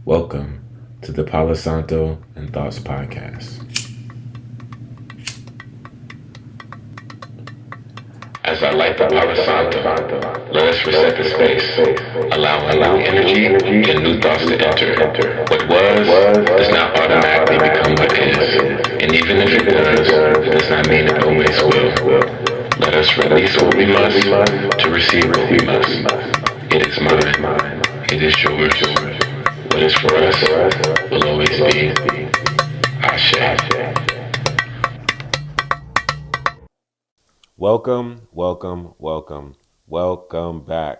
Welcome to the Palo Santo and Thoughts podcast. As I light the Palo Santo, let us reset the space, allowing new energy and new thoughts to enter. What was does not automatically become what is, and even if it does, it does not mean it always will. Let us release what we must to receive what we must. It is mine. It is yours. What is for us will always be Ashe. Welcome back.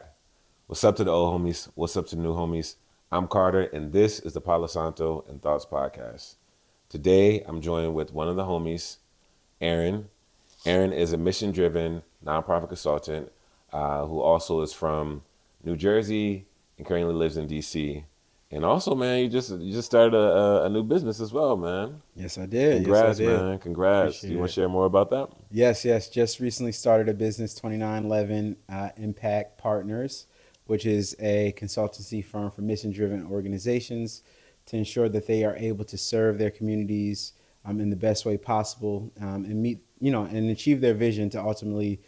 What's up to the old homies? What's up to the new homies? I'm Carter, and this is the Palo Santo and Thoughts podcast. Today, I'm joined with one of the homies, Aaron. Aaron is a mission-driven nonprofit consultant who also is from New Jersey and currently lives in D.C. And also, man, you just started a new business as well, man. Yes, I did. Congrats, Yes, I did. man. Congrats. Appreciate Do you want it. to share more about that? Yes. Just recently started a business, 2911 Impact Partners, which is a consultancy firm for mission-driven organizations to ensure that they are able to serve their communities in the best way possible and meet, and achieve their vision to ultimately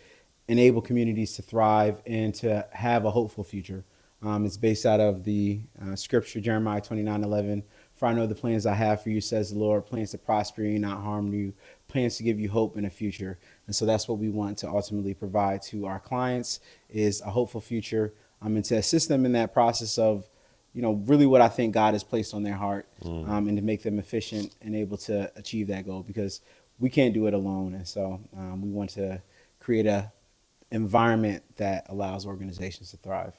enable communities to thrive and to have a hopeful future. It's based out of the scripture, Jeremiah 29:11. For I know the plans I have for you, says the Lord, plans to prosper you, not harm you, plans to give you hope in a future. And so that's what we want to ultimately provide to our clients is a hopeful future and to assist them in that process of, really what I think God has placed on their heart and to make them efficient and able to achieve that goal because we can't do it alone. And so we want to create a environment that allows organizations to thrive.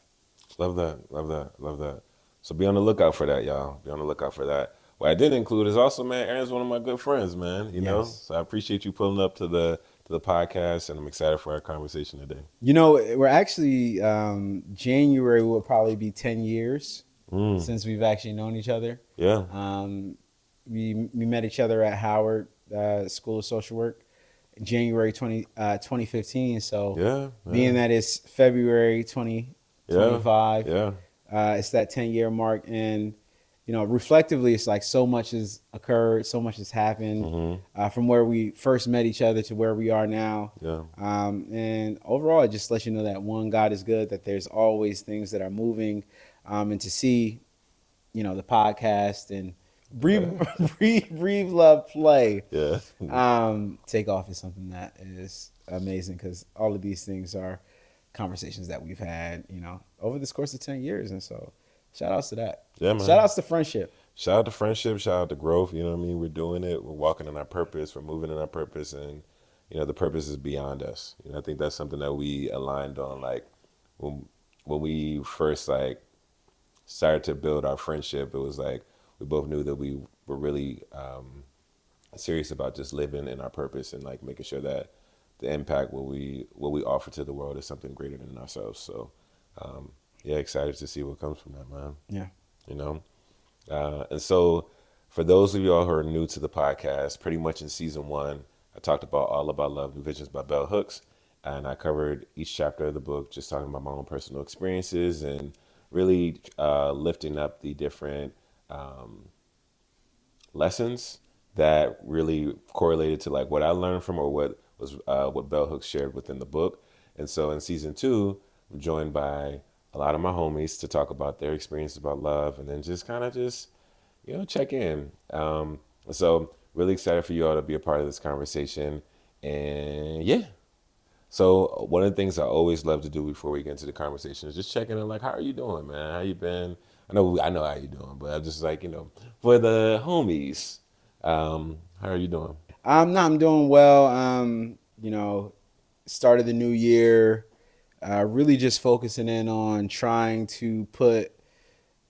Love that. So be on the lookout for that, y'all. Be on the lookout for that. What I didn't include is also, man, Aaron's one of my good friends, man. You know, Yes. so I appreciate you pulling up to the podcast, and I'm excited for our conversation today. We're actually January will probably be 10 years since we've actually known each other. Yeah, We met each other at Howard School of Social Work in January 2015. So yeah. being that it's February 2025, Yeah. it's that 10-year mark. And, reflectively, it's like so much has occurred, so much has happened from where we first met each other to where we are now. Yeah. And overall, it just lets you know that one, God is good, that there's always things that are moving, and to see, the podcast and breathe, love, play. Yeah. Take off is something that is amazing because all of these things are conversations that we've had, over this course of 10 years. And so shout outs to that. Yeah, man. Shout outs to friendship. Shout out to friendship. Shout out to growth. You know what I mean? We're doing it. We're walking in our purpose. We're moving in our purpose, and the purpose is beyond us. I think that's something that we aligned on, like when we first started to build our friendship. It was like we both knew that we were really serious about just living in our purpose and like making sure that the impact what we offer to the world is something greater than ourselves. So excited to see what comes from that, man. Yeah. And so for those of y'all who are new to the podcast, pretty much in season 1, I talked about All About Love, New Visions by Bell Hooks, and I covered each chapter of the book, just talking about my own personal experiences and really lifting up the different lessons that really correlated to like what I learned from or what Bell Hooks shared within the book. And so in season 2, I'm joined by a lot of my homies to talk about their experience about love and then just kind of check in. So really excited for you all to be a part of this conversation. And yeah. So one of the things I always love to do before we get into the conversation is just check in on like, how are you doing, man? How you been? I know how you doing, but I'm just like, for the homies, how are you doing? I'm doing well. Started the new year, really just focusing in on trying to put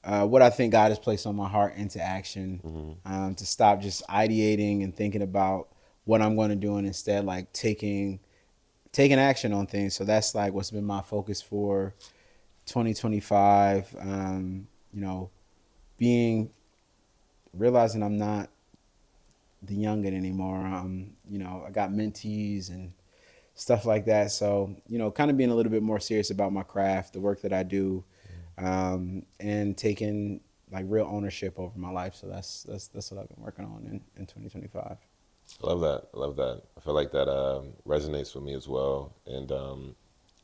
what I think God has placed on my heart into action, to stop just ideating and thinking about what I'm going to do and instead like taking action on things. So that's like what's been my focus for 2025. Realizing I'm not the youngin anymore. I got mentees and stuff like that. So, kind of being a little bit more serious about my craft, the work that I do, and taking like real ownership over my life. So that's what I've been working on in 2025. I love that. I love that. I feel like that resonates with me as well. And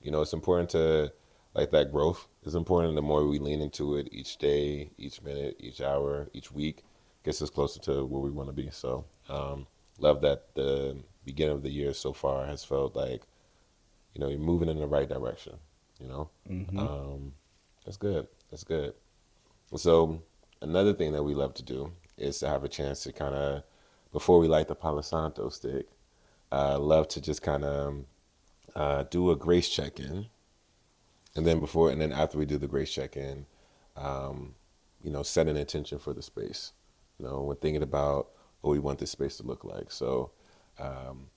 it's important to like that growth is important. The more we lean into it each day, each minute, each hour, each week, gets us closer to where we want to be. So love that the beginning of the year so far has felt like you're moving in the right direction. You know, Mm-hmm. um, that's good. That's good. So another thing that we love to do is to have a chance to kind of, before we light the Palo Santo stick, love to just kind of do a grace check-in, and then after we do the grace check-in, um, set an intention for the space. When thinking about what we want this space to look like. So, um,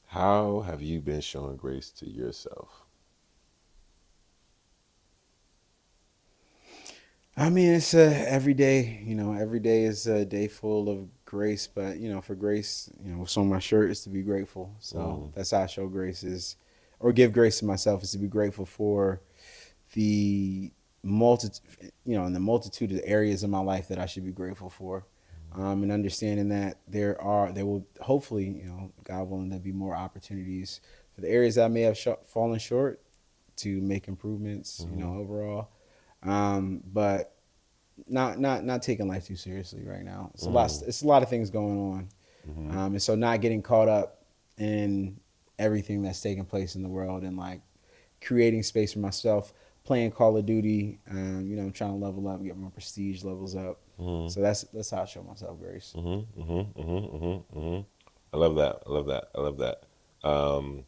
how have you been showing grace to yourself? I mean, it's every day. Every day is a day full of grace. But for grace, what's on my shirt is to be grateful. So Mm, that's how I show grace is, or give grace to myself is to be grateful for the multitude, in the multitude of areas of my life that I should be grateful for, and understanding that there will hopefully, God willing, there be more opportunities for the areas that I may have fallen short to make improvements, mm-hmm, overall. But not taking life too seriously right now. It's a lot. mm, It's a lot of things going on, mm-hmm, and so not getting caught up in everything that's taking place in the world and like creating space for myself. Playing Call of Duty, I'm trying to level up, get my prestige levels up. mm-hmm, So that's how I show myself grace. mm-hmm, mm-hmm, mm-hmm, mm-hmm, mm-hmm. I love that. I love that. I love that. Um,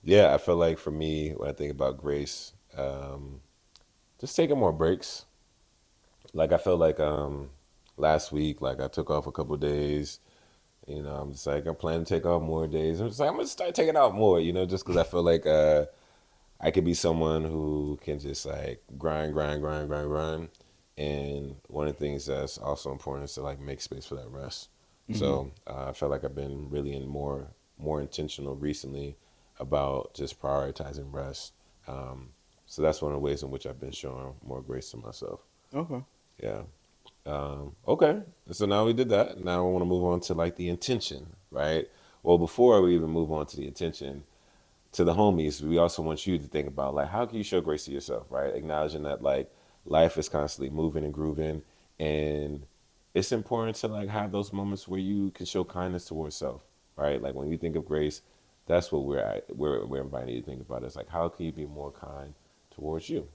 yeah, I feel like for me, when I think about grace, just taking more breaks. Like I felt like last week, like I took off a couple of days. I'm just like I plan to take off more days. I'm just like I'm gonna start taking out more. Just because I feel like I could be someone who can just like grind, grind, grind, grind, grind. And one of the things that's also important is to like make space for that rest. Hmm. So I feel like I've been really more intentional recently about just prioritizing rest. Um, so that's one of the ways in which I've been showing more grace to myself. Okay. Yeah. Okay. So now we did that. Now I want to move on to like the intention, right? Well, before we even move on to the intention, to the homies, we also want you to think about like how can you show grace to yourself, right? Acknowledging that like life is constantly moving and grooving, and it's important to like have those moments where you can show kindness towards self, right? Like when you think of grace, that's what we're inviting you to think about. It's like how can you be more kind towards you?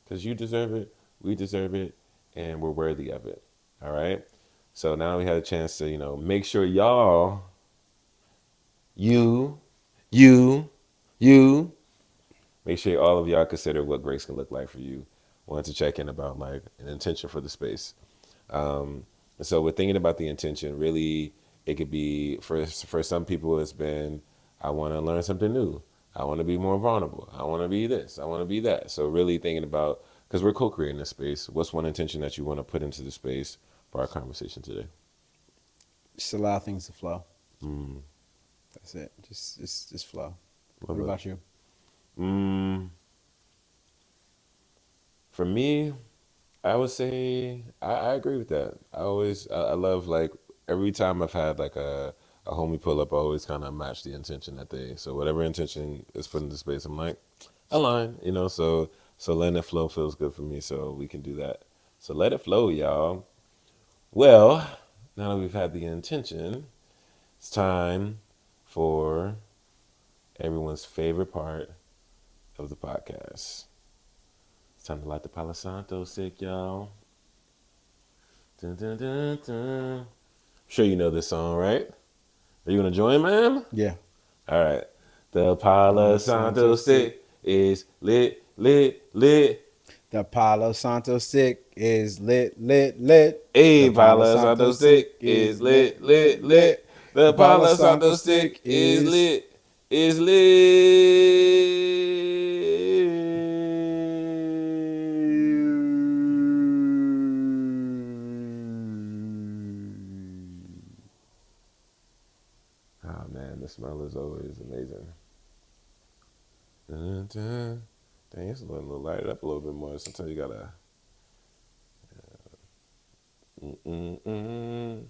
Because you deserve it, we deserve it, and we're worthy of it. All right. So now we had a chance to make sure y'all, you, you, you make sure all of y'all consider what grace can look like for you. Wanted to check in about like an intention for the space. And so we're thinking about the intention. Really, it could be for some people. It's been I want to learn something new. I want to be more vulnerable. I want to be this. I want to be that. So really thinking about because we're co-creating this space. What's one intention that you want to put into the space for our conversation today? Just allow things to flow. Mm, That's it. Just flow. love What it. about you? Mm, for me, I would say I agree with that. I love like every time I've had like a homie pull up, I always kind of match the intention that they. So whatever intention is put into space, I'm like align, So letting it flow feels good for me. So we can do that. So let it flow, y'all. Well, now that we've had the intention, it's time for everyone's favorite part of the podcast. It's time to light the Palo Santo stick, y'all. Dun, dun, dun, dun. I'm sure you know this song, right? Are you gonna join, man? Yeah. All right. The Palo Palo Santo Santo stick stick. is lit, lit, lit. The Palo Santo stick is lit, lit, lit. The A Palo Palo Santo Santo stick stick is is lit, lit, lit, lit, lit. lit. The The Palo Palo Santo Santo stick stick is is. lit, is lit. Oh man, the smell is always amazing. Dun, dun. Dang, it's a little light it up a little bit more. Sometimes you gotta. Mm-mm-mm.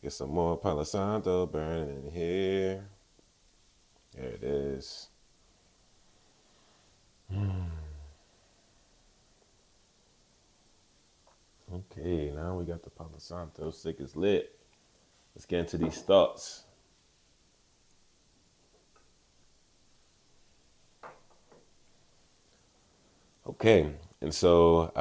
Get some more Palo Santo burning in here. There it is. Okay, now we got the Palo Santo. Sick is lit. Let's get into these thoughts. Okay, and so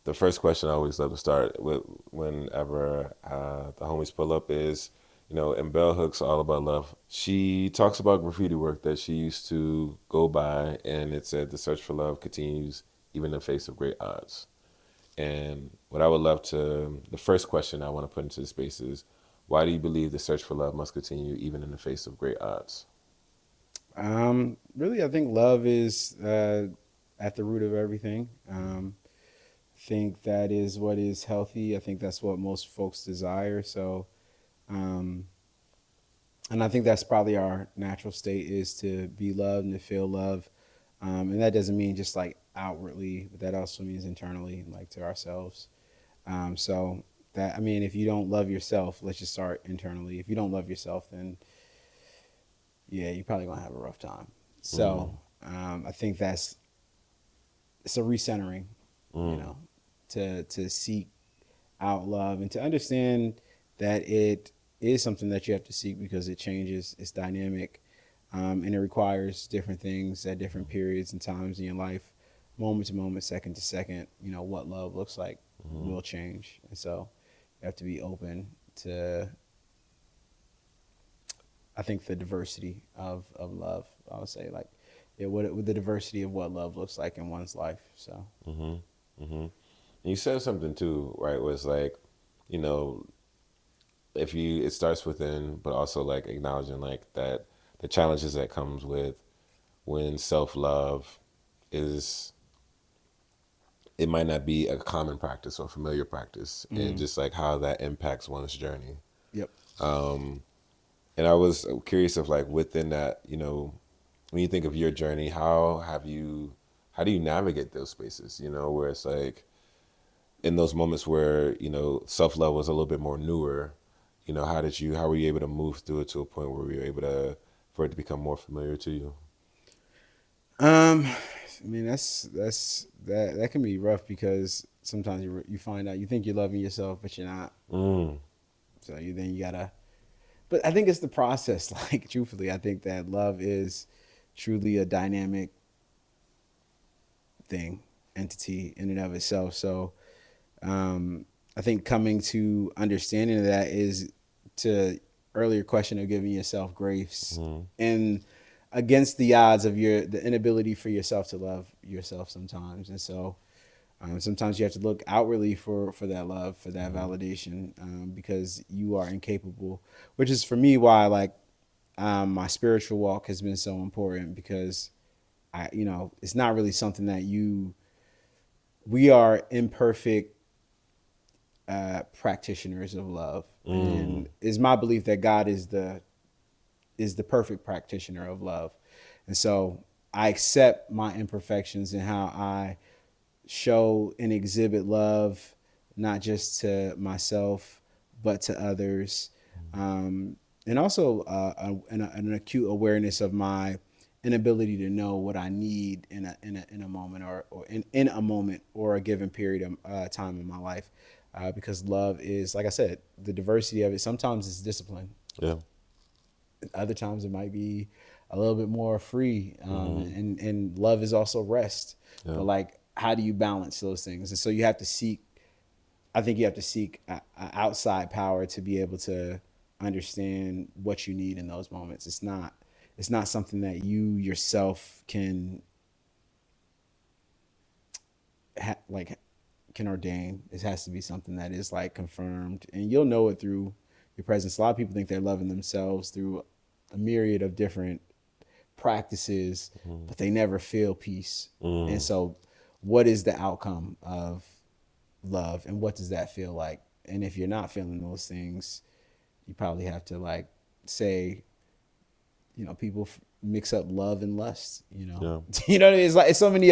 the first question I always love to start with whenever the homies pull up is, in Bell Hooks All About Love, she talks about graffiti work that she used to go by, and it said the search for love continues even in the face of great odds. And what I would love to, the first question I want to put into the space is, why do you believe the search for love must continue even in the face of great odds? Really, I think love is at the root of everything. I think that is what is healthy. I think that's what most folks desire. So, um, and I think that's probably our natural state is to be loved and to feel love. And that doesn't mean just like outwardly, but that also means internally, like to ourselves. So that, I mean, if you don't love yourself, let's just start internally. If you don't love yourself, then yeah, you're probably gonna have a rough time. Mm, So I think it's a recentering, you mm, know, to seek out love and to understand that it is something that you have to seek because it changes, it's dynamic, and it requires different things at different periods and times in your life, moment to moment, second to second. What love looks like mm, will change, and so you have to be open to, I think, the diversity of love. I would say, like, yeah, what the diversity of what love looks like in one's life. So, mm-hmm, mm-hmm. And you said something too, right? Was like, you know, if you it starts within, but also like acknowledging like that the challenges that comes with when self love is it might not be a common practice or familiar practice, and mm, just like how that impacts one's journey. yep. And I was curious of like within that, when you think of your journey, how do you navigate those spaces? Where it's like in those moments where self love was a little bit more newer. How were you able to move through it to a point where you were able to for it to become more familiar to you? I mean, that can be rough because sometimes you find out you think you're loving yourself, but you're not. Mm, So you gotta. But I think it's the process. Like, truthfully, I think that love is truly a dynamic thing, entity in and of itself. So I think coming to understanding of that is to earlier question of giving yourself grace mm, and against the odds of the inability for yourself to love yourself sometimes. And so sometimes you have to look outwardly for that love, for that mm, validation, because you are incapable, which is for me why like my spiritual walk has been so important because it's not really something that we are imperfect practitioners of love, mm, and it's my belief that God is the perfect practitioner of love, and so I accept my imperfections and how I show and exhibit love, not just to myself but to others, and also an acute awareness of my inability to know what I need in a moment or in a moment or a given period of time in my life, because love is, like I said, the diversity of it. Sometimes it's discipline, yeah. other times it might be a little bit more free, Mm, and love is also rest. yeah. But like, how do you balance those things? And so you have to seek. I think you have to seek a outside power to be able to understand what you need in those moments. It's not something that you yourself like can ordain. It has to be something that is like confirmed, and you'll know it through your presence. A lot of people think they're loving themselves through a myriad of different practices, Mm, but they never feel peace. And mm, so, what is the outcome of love, and what does that feel like? And if you're not feeling those things, you probably have to like say, people mix up love and lust. yeah. You know what I mean? It's like it's so many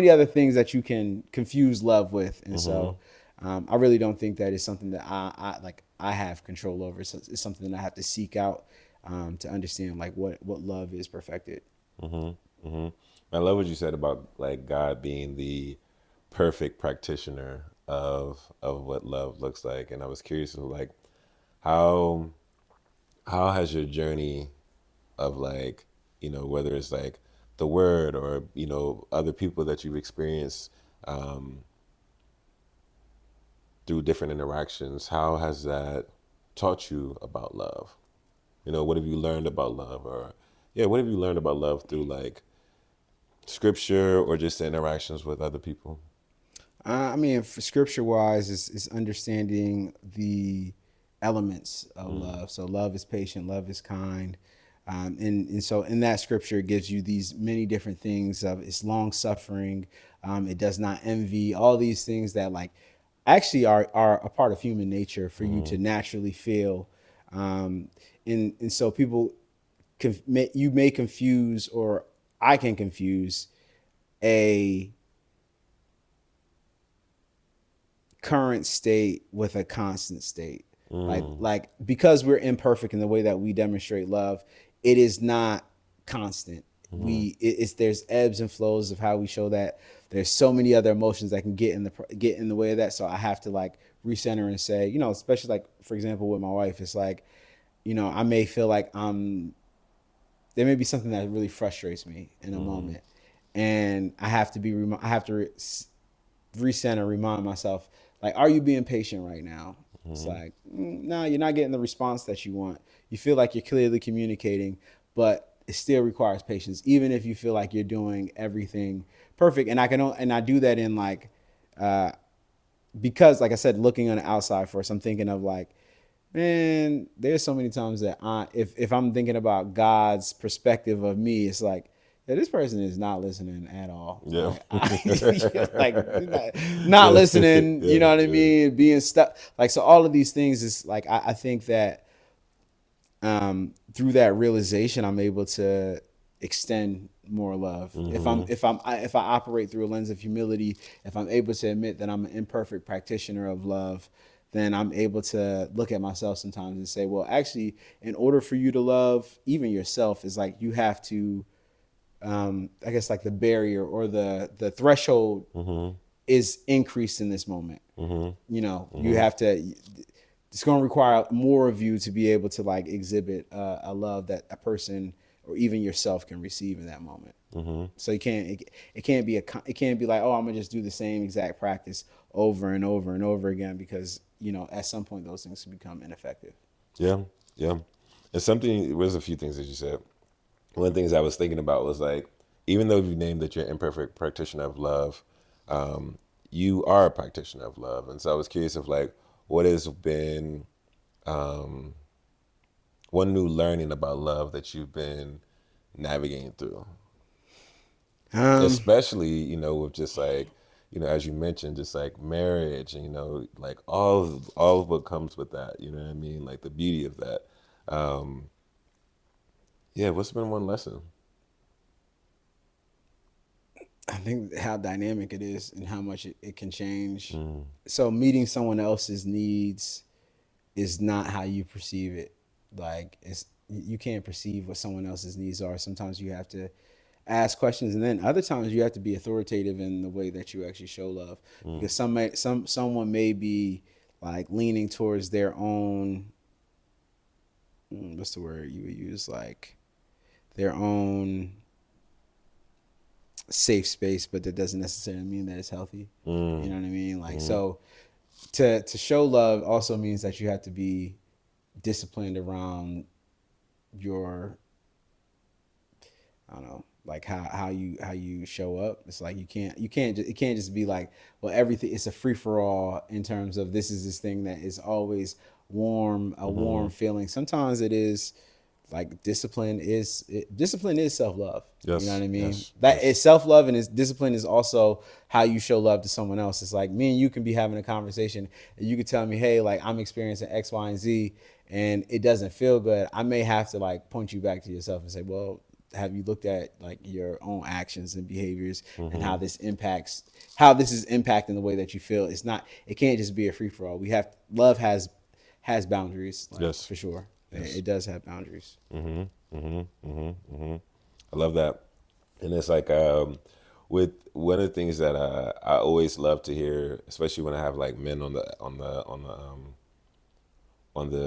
other things that you can confuse love with, and Mm-hmm. so I really don't think that is something that I have control over. It's something that I have to seek out to understand like what love is perfected. I love what you said about like God being the perfect practitioner of what love looks like, and I was curious of like how has your journey of like, whether it's like the word or other people that you've experienced through different interactions, how has that taught you about love? What have you learned about love? Or yeah, what have you learned about love through like scripture or just the interactions with other people? I mean, for scripture wise, is understanding the elements of love. So love is patient, love is kind. And so in that scripture, it gives you these many different things of it's long suffering. It does not envy, all these things that like actually are a part of human nature for you to naturally feel. And so people, you may confuse, or I can confuse a current state with a constant state. Like because we're imperfect in the way that we demonstrate love, it is not constant. It's there's ebbs and flows of how we show that. There's so many other emotions that can get in the way of that. So I have to like recenter and say, especially like for example with my wife, it's like, I may feel like there may be something that really frustrates me in a moment, and I have to recenter, remind myself, like, are you being patient right now? It's like, no, you're not getting the response that you want. You feel like you're clearly communicating, but it still requires patience, even if you feel like you're doing everything perfect. And I do that in like, because like I said, looking on the outside first, I'm thinking of like, man, there's so many times that if I'm thinking about God's perspective of me, it's like, yeah, this person is not listening at all. Yeah. Like not listening, you know what I mean? Being stuck. Like, so all of these things is like, I think that through that realization, I'm able to extend more love. If I operate through a lens of humility, if I'm able to admit that I'm an imperfect practitioner of love, then I'm able to look at myself sometimes and say, well, actually, in order for you to love even yourself, is like you have to, I guess like the barrier or the threshold is increased in this moment. You have to, it's going to require more of you to be able to like exhibit a love that a person or even yourself can receive in that moment. So it can't be like, oh, I'm gonna just do the same exact practice over and over and over again, because at some point those things can become ineffective. Yeah. And there's a few things that you said. One of the things I was thinking about was like, even though you named that you're an imperfect practitioner of love, you are a practitioner of love. And so I was curious of like, what has been one new learning about love that you've been navigating through? Especially, with just like, as you mentioned, just like marriage and, like all of what comes with that, you know what I mean? Like the beauty of that. Yeah, what's been one lesson? I think how dynamic it is and how much it can change. So meeting someone else's needs is not how you perceive it. Like you can't perceive what someone else's needs are. Sometimes you have to ask questions, and then other times you have to be authoritative in the way that you actually show love. Because someone may be like leaning towards their own, what's the word you would use, like their own safe space, but that doesn't necessarily mean that it's healthy. You know what I mean? Like, so to show love also means that you have to be disciplined around your, I don't know, like how you show up. It's like it can't just be like, well, everything, it's a free for all in terms of this is this thing that is always warm feeling. Sometimes it is like discipline is self-love. Yes, you know what I mean? yes, That is self-love, and discipline is also how you show love to someone else. It's like me and you can be having a conversation and you could tell me, hey, like I'm experiencing X, Y, and Z and it doesn't feel good. I may have to like point you back to yourself and say, well, have you looked at like your own actions and behaviors and Mm-hmm. how this is impacting the way that you feel? It can't just be a free for all. Love has boundaries, like Yes. for sure. Yes. It does have boundaries. Mm-hmm. Mm-hmm. Mm-hmm. Mm-hmm. I love that. And it's like with one of the things that I always love to hear, especially when I have like men on the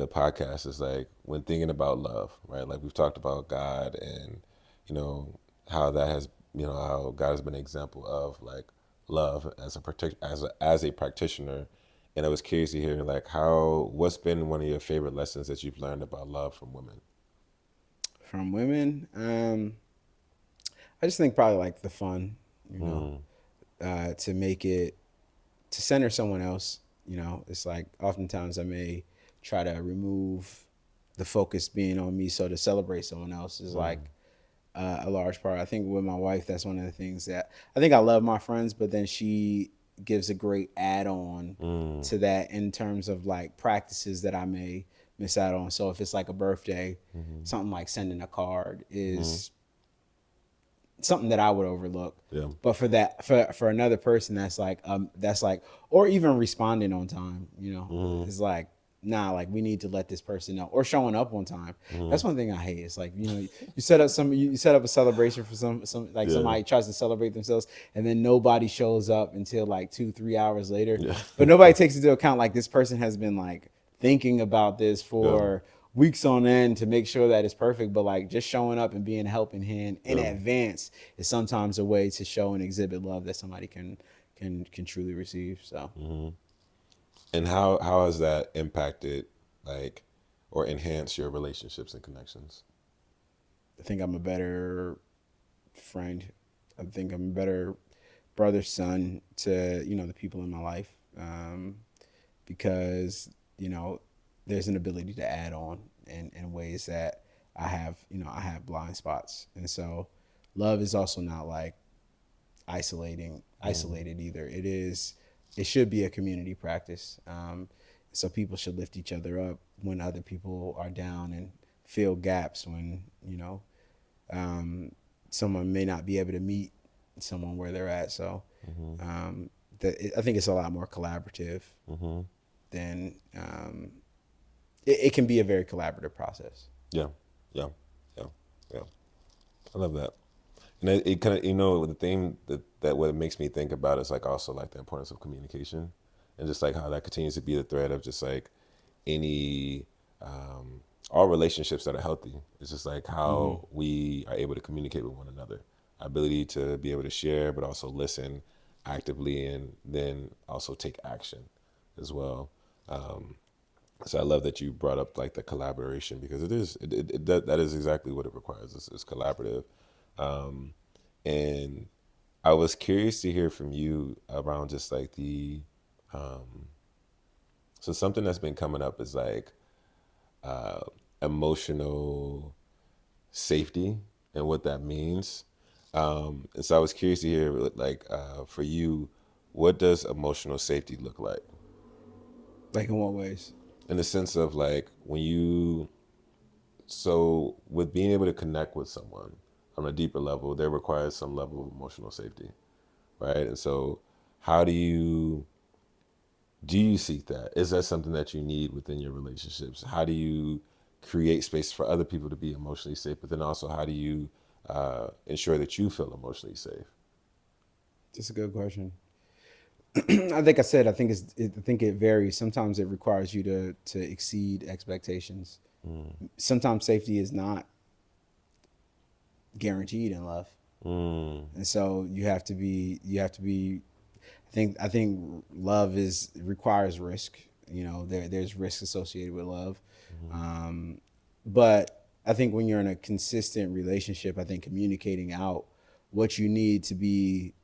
podcast, is like when thinking about love, right? Like we've talked about God and you know how that has how God has been an example of like love as as a practitioner. And I was curious to hear like what's been one of your favorite lessons that you've learned about love from women. From women, I just think probably like the fun, you know, Mm, to make it to center someone else. It's like oftentimes I may try to remove the focus being on me, so to celebrate someone else is mm, like a large part. I think with my wife, that's one of the things that I think I love my friends, but then she gives a great add on mm, to that in terms of like practices that I may miss out on. So if it's like a birthday, mm-hmm, something like sending a card mm-hmm. is something that I would overlook. Yeah. But for another person, that's like, or even responding on time, Mm-hmm, is like, nah, like we need to let this person know, or showing up on time. mm-hmm. That's one thing I hate. It's like, you set up a celebration for some like Yeah. somebody tries to celebrate themselves, and then nobody shows up until like 2-3 hours later. Yeah. But nobody takes into account like this person has been like thinking about this Yeah. for weeks on end to make sure that it's perfect, but like just showing up and being a helping hand in Yeah. advance is sometimes a way to show and exhibit love that somebody can truly receive. So Mm-hmm. And how has that impacted like or enhanced your relationships and connections? I think I'm a better friend. I think I'm a better brother, son to the people in my life, because there's an ability to add on in ways that I have blind spots, and so love is also not like Mm-hmm. isolated either. It should be a community practice. So people should lift each other up when other people are down and fill gaps when um, someone may not be able to meet someone where they're at. So Mm-hmm. I think it's a lot more collaborative Mm-hmm. than it can be a very collaborative process. Yeah. Yeah. Yeah. Yeah. I love that. And it kind of the thing that what it makes me think about is like also like the importance of communication and just like how that continues to be the thread of just like any all relationships that are healthy. It's just like Mm-hmm. how we are able to communicate with one another, our ability to be able to share, but also listen actively and then also take action as well. Um, so I love that you brought up like the collaboration because that is exactly what it requires. It's collaborative. Um, and I was curious to hear from you around just like um, so something that's been coming up is like uh, emotional safety and what that means. And so I was curious to hear like for you, what does emotional safety look like? Like in what ways? In the sense of like so with being able to connect with someone on a deeper level, there requires some level of emotional safety, right? And so how do you seek that? Is that something that you need within your relationships? How do you create space for other people to be emotionally safe? But then also, how do you ensure that you feel emotionally safe? That's a good question. I think I said I think it varies. Sometimes it requires you to exceed expectations. Mm, Sometimes safety is not guaranteed in love, mm, and so you have to be. I think love is requires risk. There's risk associated with love, mm, um, but I think when you're in a consistent relationship, I think communicating out what you need to be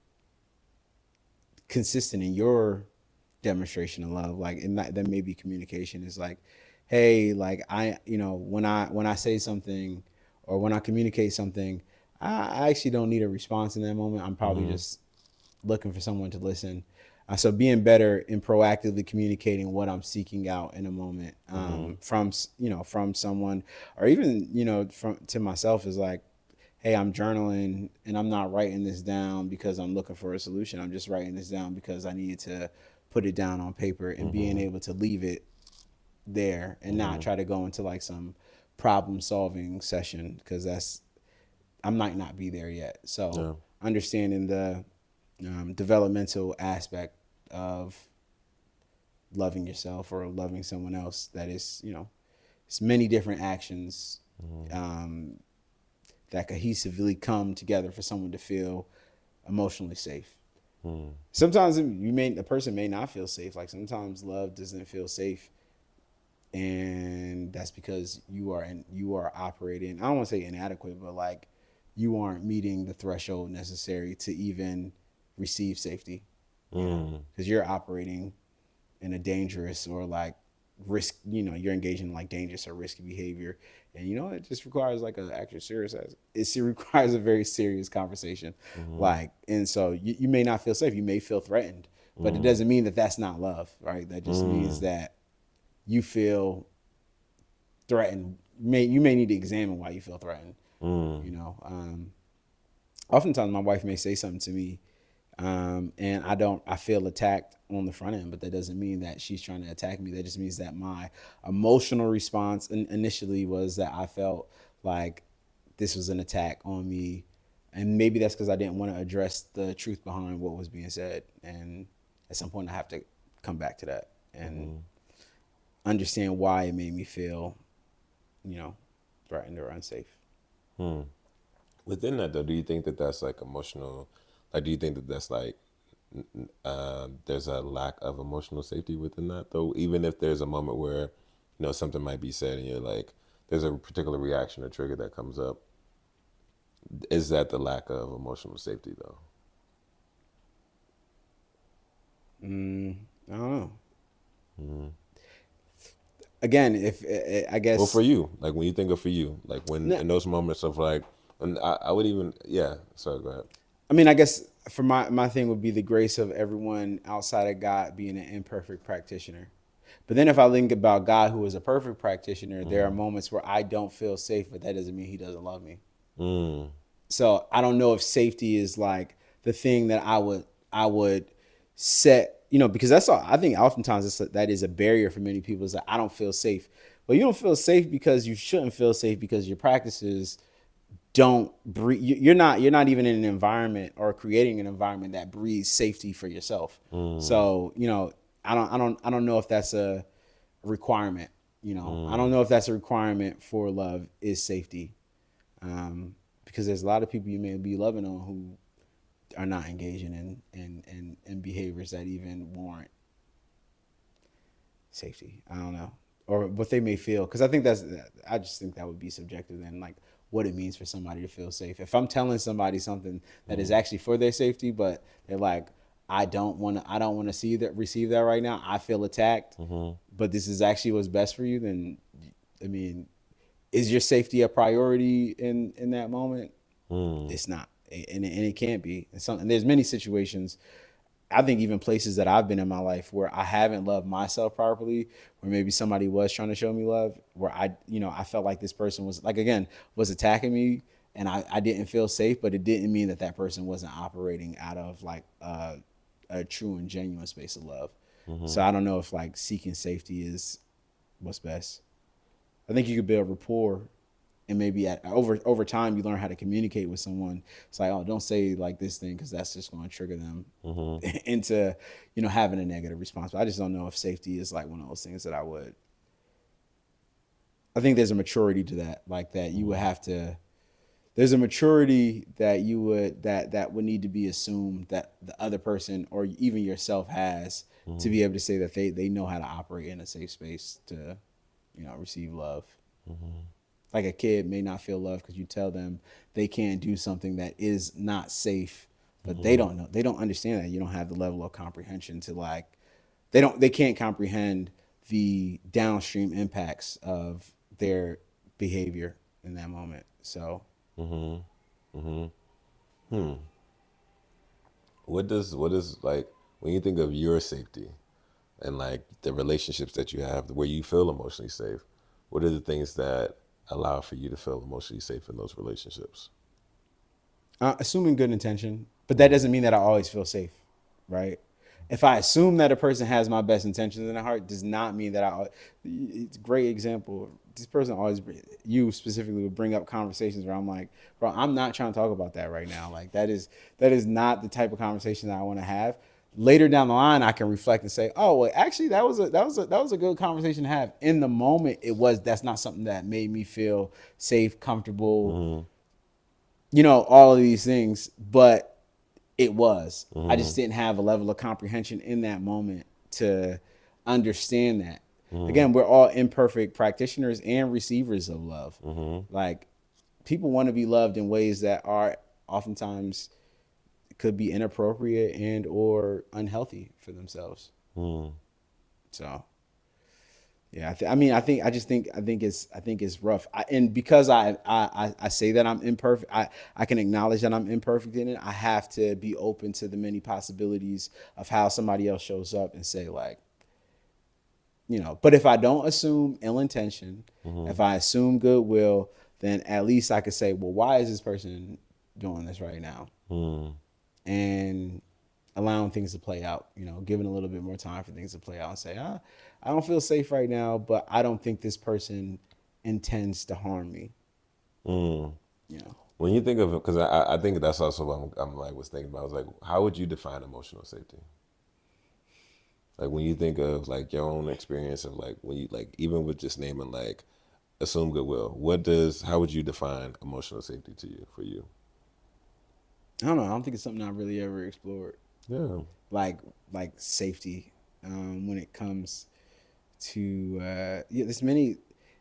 consistent in your demonstration of love, like that may be communication is like, hey, like when I say something or when I communicate something, I actually don't need a response in that moment. I'm probably mm, just looking for someone to listen. So being better in proactively communicating what I'm seeking out in a moment, mm, from someone, or even from to myself, is like, hey, I'm journaling and I'm not writing this down because I'm looking for a solution. I'm just writing this down because I need to put it down on paper, and being able to leave it there and not try to go into like some problem solving session, because I might not be there yet. So Yeah. understanding the developmental aspect of loving yourself or loving someone else, that is, it's many different actions um, that cohesively come together for someone to feel emotionally safe. Sometimes a person may not feel safe. Like sometimes love doesn't feel safe, and that's because you are operating. I don't want to say inadequate, but like you aren't meeting the threshold necessary to even receive safety. Because you're operating in a dangerous or like risk. You're engaging in like dangerous or risky behavior, and it just requires like an actual serious. It requires a very serious conversation, like, and so you may not feel safe. You may feel threatened, but it doesn't mean that that's not love, right? That just means that you feel threatened. You may need to examine why you feel threatened. Oftentimes my wife may say something to me, and I feel attacked on the front end, but that doesn't mean that she's trying to attack me. That just means that my emotional response initially was that I felt like this was an attack on me, and maybe that's because I didn't want to address the truth behind what was being said. And at some point I have to come back to that and understand why it made me feel, threatened or unsafe. Within that though, do you think that that's like emotional? Like, do you think that that's like there's a lack of emotional safety within that though? Even if there's a moment where something might be said and you're like, there's a particular reaction or trigger that comes up. Is that the lack of emotional safety though? I don't know. Again, if I guess. Well, for you, like when you think of for you, like when in those moments of like, and I would even, yeah. Sorry, go ahead. I mean, I guess for my thing would be the grace of everyone outside of God being an imperfect practitioner. But then if I think about God, who is a perfect practitioner, there are moments where I don't feel safe, but that doesn't mean He doesn't love me. So I don't know if safety is like the thing that I would set, because that's all. I think oftentimes that is a barrier for many people, is that I don't feel safe. Well, you don't feel safe because you shouldn't feel safe, because your practices don't breed. You're not even in an environment or creating an environment that breeds safety for yourself. So I don't know if that's a requirement. I don't know if that's a requirement for love, is safety. Because there's a lot of people you may be loving on who are not engaging in behaviors that even warrant safety. I don't know, or what they may feel, because I just think that would be subjective, and like what it means for somebody to feel safe. If I'm telling somebody something that is actually for their safety, but they're like, I don't want to receive that right now. I feel attacked, but this is actually what's best for you. Then, I mean, is your safety a priority in that moment? It's not, and it can't be. And there's many situations, I think even places that I've been in my life where I haven't loved myself properly, where maybe somebody was trying to show me love, where I felt like this person was like, again, was attacking me, and I didn't feel safe, but it didn't mean that person wasn't operating out of like a true and genuine space of love. So I don't know if like seeking safety is what's best. I think you could build rapport, and maybe over time you learn how to communicate with someone. It's like, oh, don't say like this thing, because that's just going to trigger them into having a negative response. But I just don't know if safety is like one of those things that I think there's a maturity to that, like that you would have to. There's a maturity that you would that would need to be assumed that the other person or even yourself has to be able to say that they know how to operate in a safe space to receive love. Like a kid may not feel love because you tell them they can't do something that is not safe, but they don't know. They don't understand that. You don't have the level of comprehension to like, they can't comprehend the downstream impacts of their behavior in that moment. So. What does like when you think of your safety and like the relationships that you have where you feel emotionally safe, what are the things that allow for you to feel emotionally safe in those relationships? Assuming good intention, but that doesn't mean that I always feel safe, right? If I assume that a person has my best intentions in their heart, does not mean that I. It's a great example. This person always, you specifically, would bring up conversations where I'm like, bro, I'm not trying to talk about that right now. Like that is not the type of conversation that I want to have. Later down the line, I can reflect and say, oh, well, actually, that was a good conversation to have. In the moment, that's not something that made me feel safe, comfortable, all of these things, but it was. I just didn't have a level of comprehension in that moment to understand that. Again, we're all imperfect practitioners and receivers of love. Like, people want to be loved in ways that are oftentimes could be inappropriate and or unhealthy for themselves. So yeah, I think it's rough. And because I say that I'm imperfect, I can acknowledge that I'm imperfect in it. I have to be open to the many possibilities of how somebody else shows up and say, like, but if I don't assume ill intention, if I assume goodwill, then at least I could say, well, why is this person doing this right now? And allowing things to play out, giving a little bit more time for things to play out and say, I don't feel safe right now, but I don't think this person intends to harm me. When you think of it, because I think that's also what I'm like was thinking about. I was like, how would you define emotional safety? Like, when you think of like your own experience of like when you like even with just naming like assume goodwill, how would you define emotional safety to you for you? I don't know. I don't think it's something I really ever explored. Yeah. Like safety, when it comes to there's many.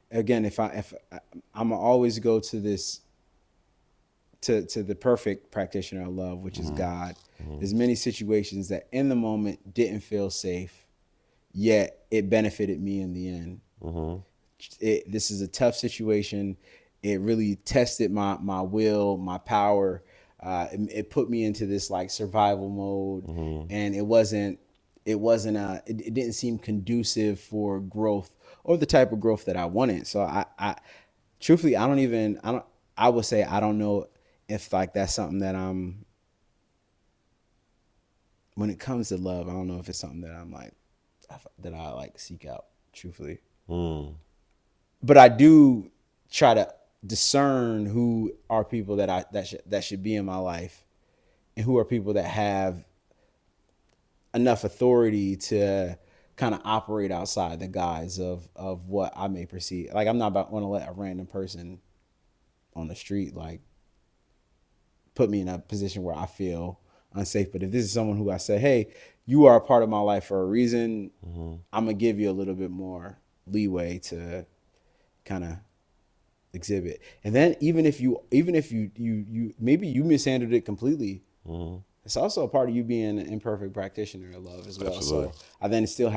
Again, if I'm always go to this to the perfect practitioner of love, which is God. There's many situations that in the moment didn't feel safe, yet it benefited me in the end. This is a tough situation. It really tested my will, my power. It put me into this like survival mode, and it didn't seem conducive for growth or the type of growth that I wanted. So I truthfully, I would say I don't know if like that's something that when it comes to love, I don't know if it's something that I like seek out, truthfully. But I do try to discern who are people that should be in my life, and who are people that have enough authority to kind of operate outside the guise of what I may perceive. Like, I'm not about want to let a random person on the street like put me in a position where I feel unsafe. But if this is someone who I say, hey, you are a part of my life for a reason, I'm gonna give you a little bit more leeway to kind of exhibit. And then even if you maybe you mishandled it completely, it's also a part of you being an imperfect practitioner of love as well. Absolutely. So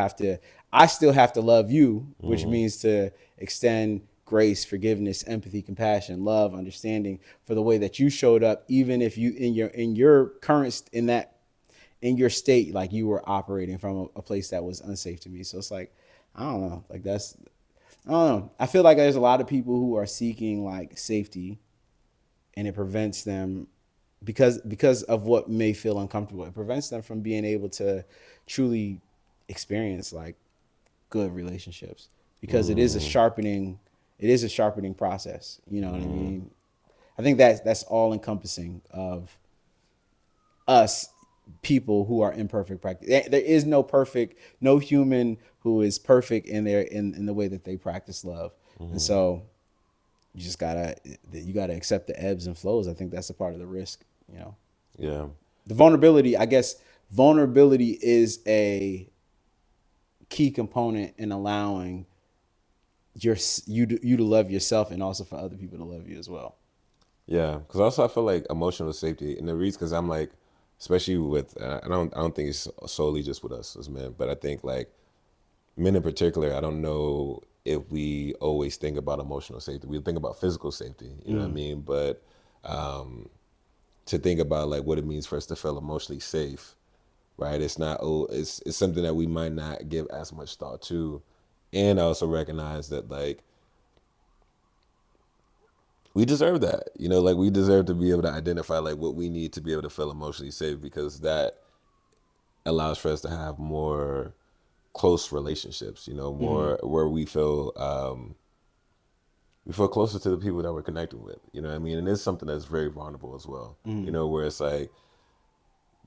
I still have to love you, which means to extend grace, forgiveness, empathy, compassion, love, understanding for the way that you showed up, even if you in your current in your state, like you were operating from a place that was unsafe to me. So it's like, I don't know, like I don't know. I feel like there's a lot of people who are seeking like safety, and it prevents them because of what may feel uncomfortable. It prevents them from being able to truly experience like good relationships, because it is a sharpening process. You know what I mean? I think that's all encompassing of us people who are imperfect practice. There is no human who is perfect in the way that they practice love. And so you just gotta accept the ebbs and flows. I think that's a part of the risk, Yeah. The vulnerability, I guess vulnerability is a key component in allowing you to love yourself, and also for other people to love you as well. Yeah, because also I feel like emotional safety, and the reason, because I'm like, especially with, I don't think it's solely just with us as men, but I think like men in particular, I don't know if we always think about emotional safety. We think about physical safety, you know what I mean? But to think about like what it means for us to feel emotionally safe, right? It's not, it's something that we might not give as much thought to. And I also recognize that like we deserve that. You know, like we deserve to be able to identify like what we need to be able to feel emotionally safe, because that allows for us to have more close relationships, you know, more where we feel closer to the people that we're connected with. You know what I mean? And it's something that's very vulnerable as well. You know, where it's like,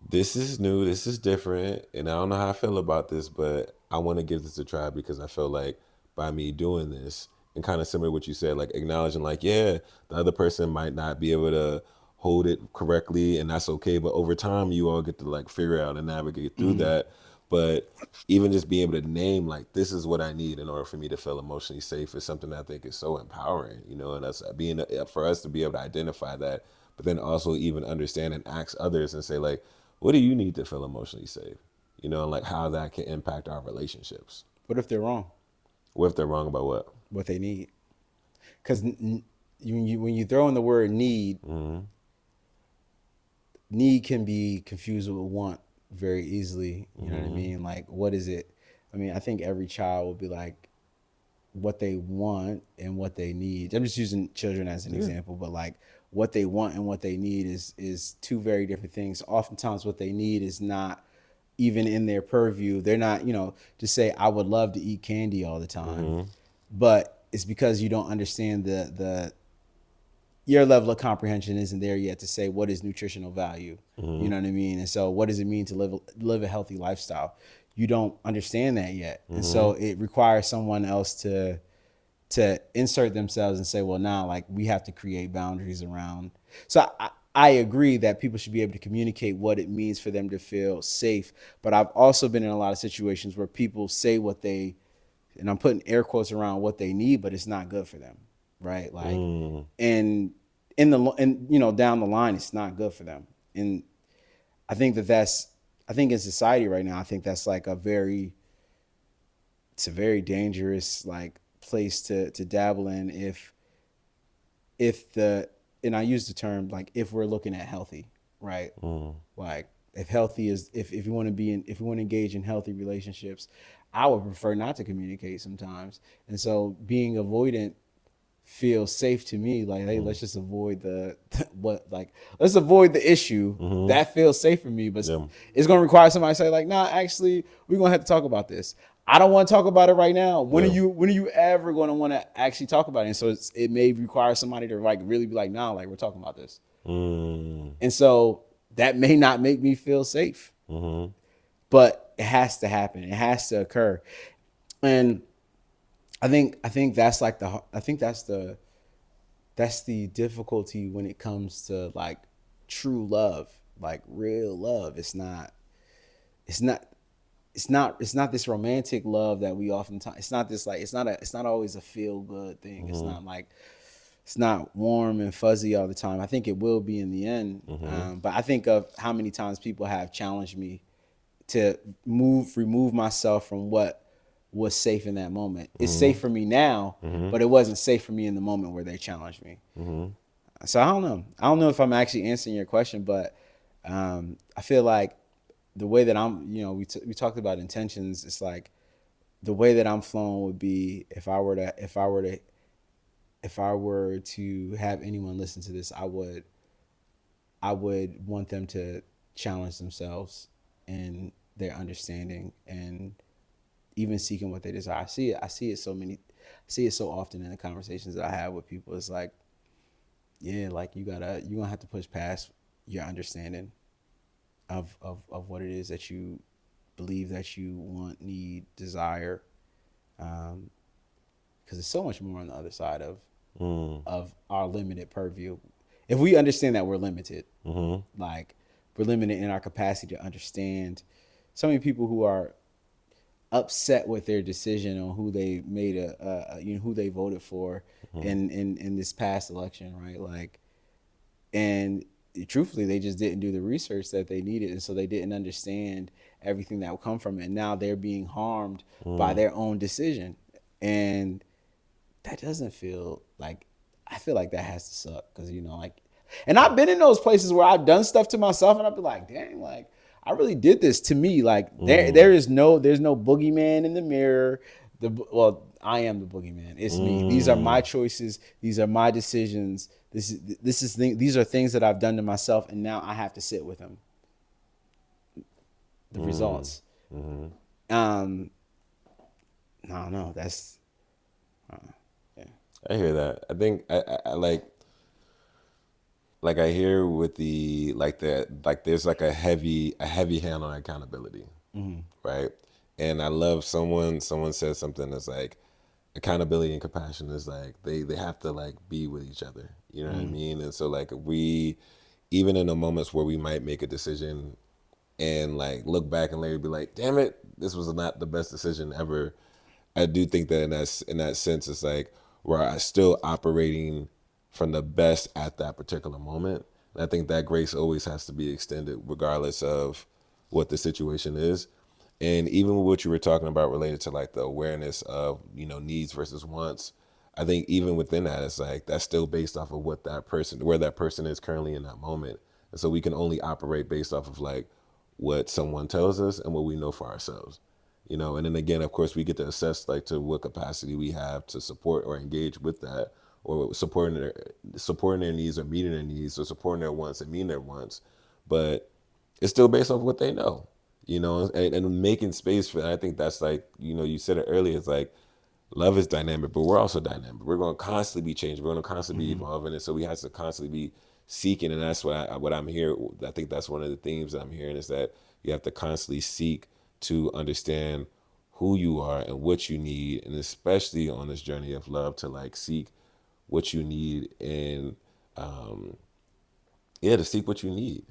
this is new, this is different, and I don't know how I feel about this, but I want to give this a try because I feel like by me doing this, and kind of similar to what you said, like acknowledging, like, yeah, the other person might not be able to hold it correctly, and that's okay. But over time, you all get to like figure out and navigate through that. But even just being able to name, like, this is what I need in order for me to feel emotionally safe is something that I think is so empowering, you know, and that's being for us to be able to identify that, but then also even understand and ask others and say, like, what do you need to feel emotionally safe? You know, and like how that can impact our relationships. What if they're wrong? What if they're wrong about what? What they need? Because when you throw in the word need, need can be confused with want very easily. You know what I mean? Like, what is it? I mean, I think every child will be like what they want and what they need. I'm just using children as an example, but like what they want and what they need is two very different things. Oftentimes what they need is not even in their purview. They're not, you know, to say I would love to eat candy all the time, but it's because you don't understand the your level of comprehension isn't there yet to say what is nutritional value. You know what I mean? And so what does it mean to live a healthy lifestyle? You don't understand that yet. And so it requires someone else to insert themselves and say, well, now like we have to create boundaries around. So I agree that people should be able to communicate what it means for them to feel safe. But I've also been in a lot of situations where people say what they, and I'm putting air quotes around what they need, but it's not good for them. Right. Like, and you know, down the line, it's not good for them. And I think I think in society right now, I think that's like it's a very dangerous like place to dabble in and I use the term like if we're looking at healthy, right? Like if healthy is if you want to if you want to engage in healthy relationships, I would prefer not to communicate sometimes. And so being avoidant feels safe to me. Like, hey, let's just avoid let's avoid the issue. That feels safe for me, but it's going to require somebody to say like, nah, actually we're going to have to talk about this. I don't want to talk about it right now. When are you ever going to want to actually talk about it? And so it may require somebody to like really be like, nah, like we're talking about this. And so that may not make me feel safe, but it has to happen. It has to occur. And I think that's like that's the difficulty when it comes to like true love, like real love. It's not this romantic love that we oftentimes, it's not always a feel good thing. It's not warm and fuzzy all the time. I think it will be in the end. But I think of how many times people have challenged me to remove myself from what was safe in that moment. It's safe for me now, but it wasn't safe for me in the moment where they challenged me. So I don't know. I don't know if I'm actually answering your question, but I feel like the way that I'm, you know, we talked about intentions. It's like the way that I'm flowing would be if I were to have anyone listen to this, I would want them to challenge themselves in their understanding and even seeking what they desire. I see it so often in the conversations that I have with people. It's like, yeah, like you're gonna have to push past your understanding of what it is that you believe that you want, need, desire, because there's so much more on the other side of our limited purview. If we understand that we're limited, like we're limited in our capacity to understand. So many people who are upset with their decision on who they made who they voted for in this past election, right? Like, and truthfully, they just didn't do the research that they needed, and so they didn't understand everything that would come from it. And now they're being harmed by their own decision, and that doesn't feel like. I feel like that has to suck because, you know, like, and I've been in those places where I've done stuff to myself, and I've been like, dang, like I really did this to me. Like there's no boogeyman in the mirror. I am the boogeyman. It's me. These are my choices. These are my decisions. These are things that I've done to myself, and now I have to sit with them. The results. I don't know. That's yeah. I hear that. I think I like I hear with the there's like a heavy hand on accountability, right? And I love someone says something that's like accountability and compassion is like they have to like be with each other. You know what I mean? And so like we even in the moments where we might make a decision and like look back and later be like, damn it, this was not the best decision ever. I do think that in that sense, it's like we're still operating from the best at that particular moment. And I think that grace always has to be extended, regardless of what the situation is. And even with what you were talking about related to like the awareness of needs versus wants, I think even within that, it's like that's still based off of where that person is currently in that moment. And so we can only operate based off of like what someone tells us and what we know for ourselves. And then again, of course, we get to assess like to what capacity we have to support or engage with that, or supporting their needs or meeting their needs, or supporting their wants and meeting their wants. But it's still based off what they know, and making space for that. I think that's like, you said it earlier, it's like love is dynamic, but we're also dynamic. We're going to constantly be changing. We're going to constantly be evolving. And so we have to constantly be seeking. And that's what I'm here. I think that's one of the themes that I'm hearing is that you have to constantly seek to understand who you are and what you need. And especially on this journey of love, to like seek what you need and, to seek what you need.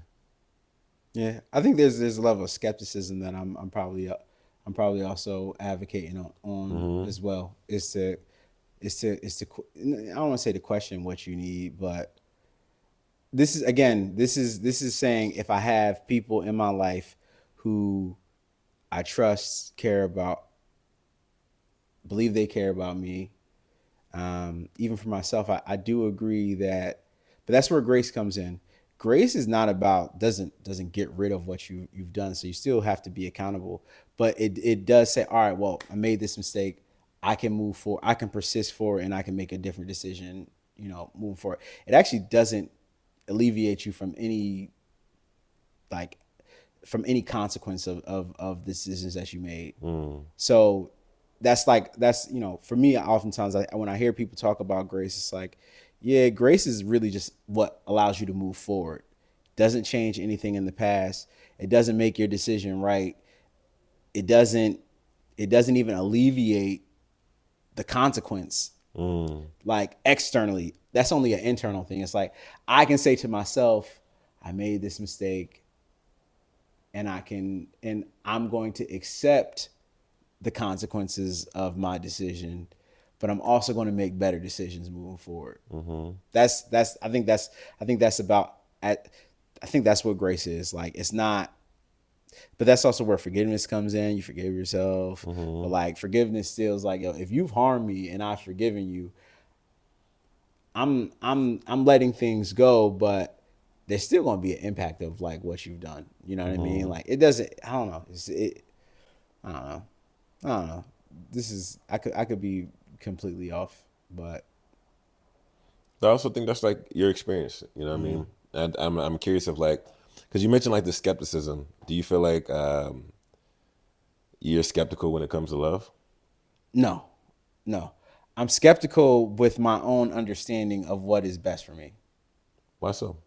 Yeah, I think there's a level of skepticism that I'm probably also advocating on as well. Is to I don't want to say to question what you need, but this is saying if I have people in my life who I trust, care about, believe they care about me, even for myself, I do agree that, but that's where grace comes in. Grace is not about doesn't get rid of what you've done. So you still have to be accountable, but it does say, all right, well, I made this mistake. I can move forward. I can persist forward, and I can make a different decision. Moving forward. It actually doesn't alleviate you from any consequence of decisions that you made. So that's for me, oftentimes when I hear people talk about grace, it's like, yeah, grace is really just what allows you to move forward. Doesn't change anything in the past. It doesn't make your decision right. It doesn't even alleviate the consequence. Like externally. That's only an internal thing. It's like I can say to myself, I made this mistake, and I'm going to accept the consequences of my decision, but I'm also going to make better decisions moving forward. I think that's what grace is. Like, it's not, but that's also where forgiveness comes in. You forgive yourself, but like forgiveness still is like, yo, if you've harmed me and I've forgiven you, I'm letting things go, but there's still going to be an impact of like what you've done. You know what I mean? Like it doesn't, I don't know. I don't know. I could be completely off, but I also think that's like your experience. You know what I mean? And I'm curious of like, because you mentioned like the skepticism. Do you feel like you're skeptical when it comes to love? No. I'm skeptical with my own understanding of what is best for me. Why so?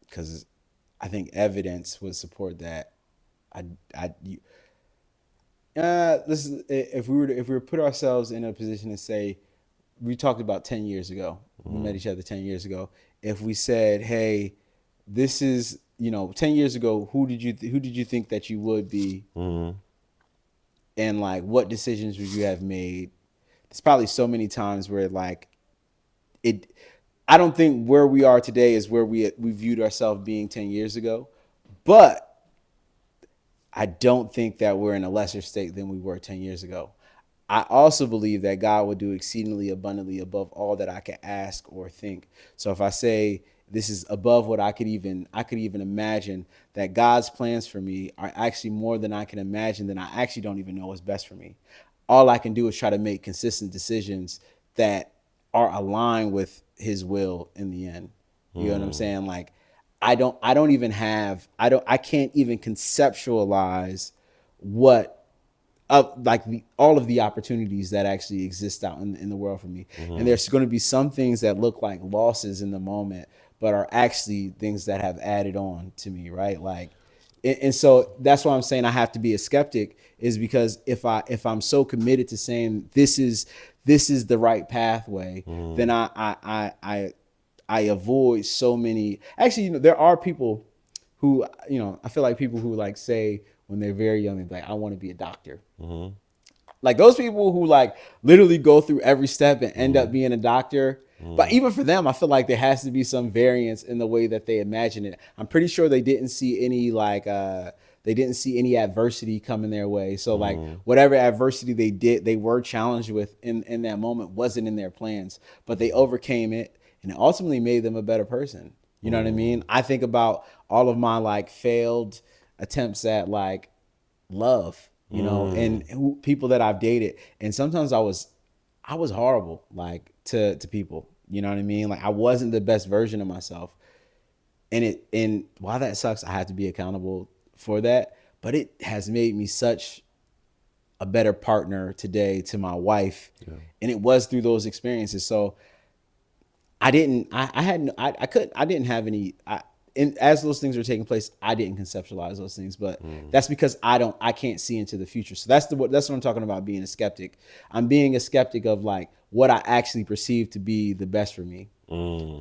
Because I think evidence would support that. If we were to put ourselves in a position to say, we talked about 10 years ago, we met each other 10 years ago. If we said, hey, this is, 10 years ago, who did you think that you would be? And like, what decisions would you have made? There's probably so many times where like I don't think where we are today is where we viewed ourselves being 10 years ago, but I don't think that we're in a lesser state than we were 10 years ago. I also believe that God will do exceedingly abundantly above all that I can ask or think. So if I say, this is above what I could even imagine, that God's plans for me are actually more than I can imagine, then I actually don't even know what's best for me. All I can do is try to make consistent decisions that are aligned with his will in the end. You know what I'm saying? Like I can't even conceptualize what all of the opportunities that actually exist out in the world for me. And there's going to be some things that look like losses in the moment, but are actually things that have added on to me, right? Like, and so that's why I'm saying I have to be a skeptic, is because if I'm so committed to saying this is the right pathway, then I avoid so many. Actually, there are people who, I feel like people who like say when they're very young, they're like, I want to be a doctor. Like those people who like literally go through every step and end up being a doctor. But even for them, I feel like there has to be some variance in the way that they imagine it. I'm pretty sure they didn't see any adversity coming their way. So like whatever adversity they were challenged with in that moment wasn't in their plans, but they overcame it, and it ultimately made them a better person. You know what I mean? I think about all of my like failed attempts at like love, and people that I've dated. And sometimes I was horrible, like to people, you know what I mean? Like I wasn't the best version of myself. And while that sucks, I have to be accountable for that. But it has made me such a better partner today to my wife. Yeah. And it was through those experiences. So I didn't have any, as those things were taking place, I didn't conceptualize those things, but that's because I can't see into the future. So that's what I'm talking about being a skeptic. I'm being a skeptic of like what I actually perceive to be the best for me.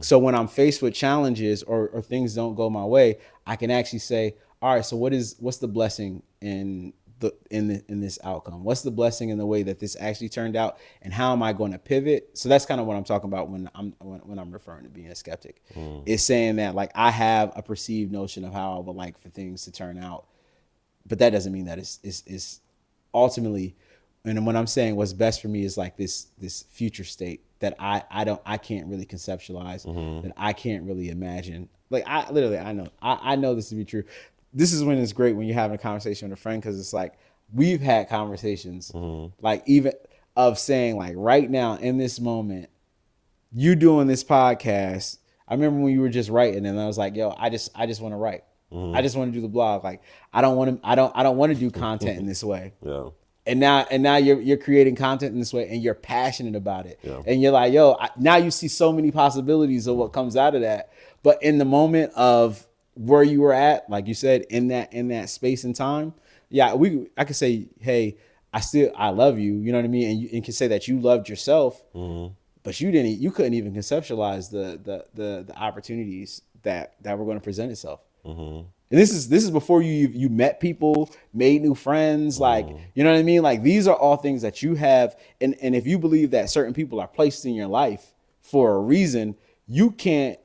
So when I'm faced with challenges or things don't go my way, I can actually say, all right, so what's the blessing in this outcome? What's the blessing in the way that this actually turned out, and how am I going to pivot? So that's kind of what I'm talking about when I'm referring to being a skeptic. It's saying that like I have a perceived notion of how I would like for things to turn out, but that doesn't mean that it's ultimately. And when I'm saying what's best for me is like this future state that I can't really conceptualize, that I can't really imagine. Like I know this to be true. This is when it's great when you're having a conversation with a friend, because it's like we've had conversations like even of saying like right now in this moment, you doing this podcast. I remember when you were just writing, and I was like, yo, I just want to write. I just want to do the blog. Like I don't want to do content in this way. Yeah. And now you're creating content in this way, and you're passionate about it. Yeah. And you're like, yo, now you see so many possibilities of what comes out of that. But in the moment of where you were at, like you said, in that space and time, yeah, I could say, hey, I love you. You know what I mean? And you can say that you loved yourself, but you couldn't even conceptualize the opportunities that were going to present itself. And this is before you met people, made new friends, like, you know what I mean? Like these are all things that you have. And if you believe that certain people are placed in your life for a reason, you can't,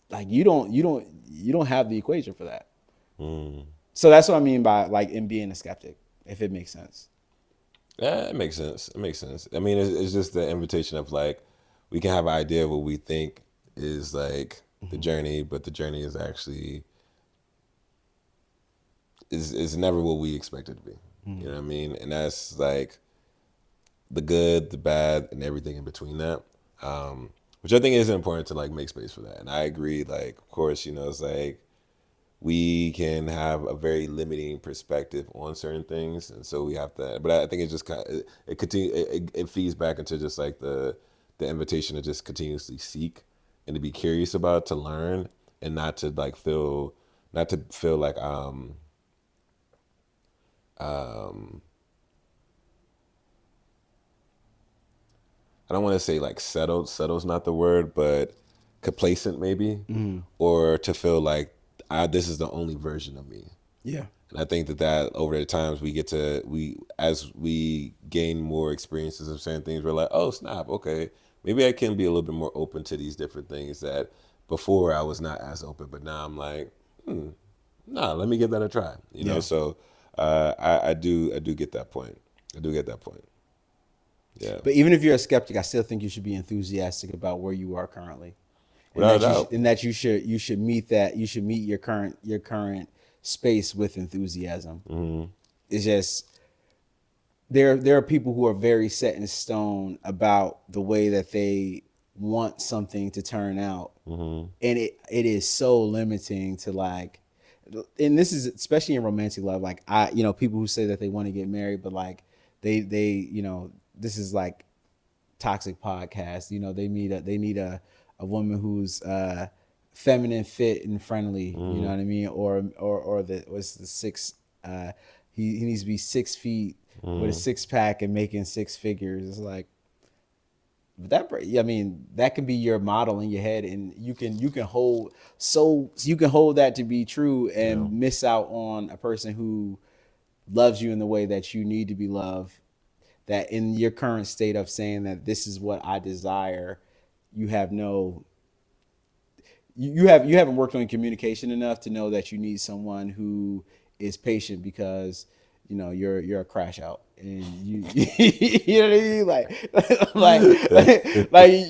like, you don't have the equation for that. So that's what I mean by like in being a skeptic, if it makes sense. Yeah, it makes sense. It makes sense. I mean, it's just the invitation of like, we can have an idea of what we think is like the journey, but the journey is actually is never what we expect it to be. You know what I mean? And that's like the good, the bad, and everything in between that. Which I think is important to like make space for that. And I agree, like, of course, it's like we can have a very limiting perspective on certain things, and so we have to. But I think it just kind of it feeds back into just like the invitation to just continuously seek and to be curious about, to learn, and not to feel like I don't want to say like settled. Settled's not the word, but complacent maybe, or to feel like this is the only version of me. Yeah. And I think that over the times as we gain more experiences of certain things, we're like, oh snap, okay, maybe I can be a little bit more open to these different things that before I was not as open, but now I'm like, let me give that a try. You know, so I do get that point. I do get that point. Yeah. But even if you're a skeptic, I still think you should be enthusiastic about where you are currently. Without a doubt. And that you should meet your current space with enthusiasm. Mm-hmm. It's just there are people who are very set in stone about the way that they want something to turn out, and it is so limiting to like, and this is especially in romantic love. Like people who say that they want to get married, but like they this is like toxic podcast. They need a woman who's feminine, fit, and friendly. You know what I mean? Or the what's the six? He needs to be 6 feet with a 6-pack and making 6 figures. It's like, but that could be your model in your head, and you can hold that to be true and miss out on a person who loves you in the way that you need to be loved. That in your current state of saying that this is what I desire, you haven't worked on communication enough to know that you need someone who is patient, because you're a crash out, and you know what I mean, like